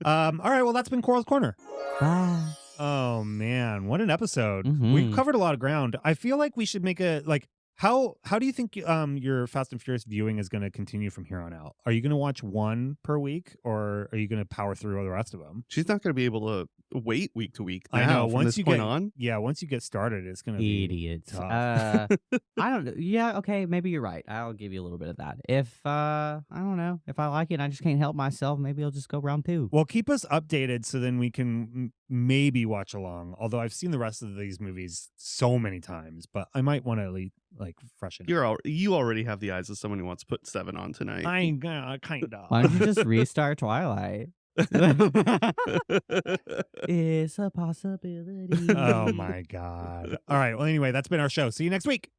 All right. Well, that's been Coral's Corner. Bye. Oh man, what an episode! Mhm. We've covered a lot of ground. I feel like we should make a like. How do you think your Fast and Furious viewing is going to continue from here on out? Are you going to watch one per week, or are you going to power through the rest of them? She's not going to be able to wait week to week. I now know. From Once this you point get on. yeah, once you get started, it's going to be Idiots. tough. I don't know. Yeah, okay, maybe you're right. I'll give you a little bit of that. If I don't know, if I like it, and I just can't help myself. Maybe I'll just go round 2. Well, keep us updated so then we can maybe watch along. Although I've seen the rest of these movies so many times, but I might want to like freshen. You already have the eyes of someone who wants to put 7 on tonight. I kind of. Why don't you just restart Twilight? It's a possibility. Oh my god! All right. Well, anyway, that's been our show. See you next week.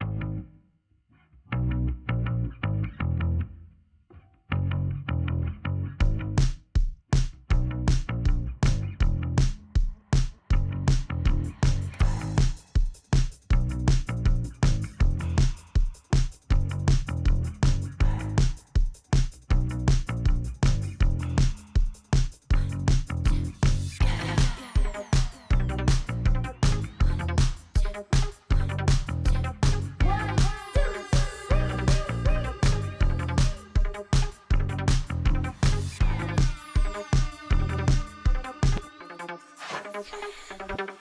Thank you.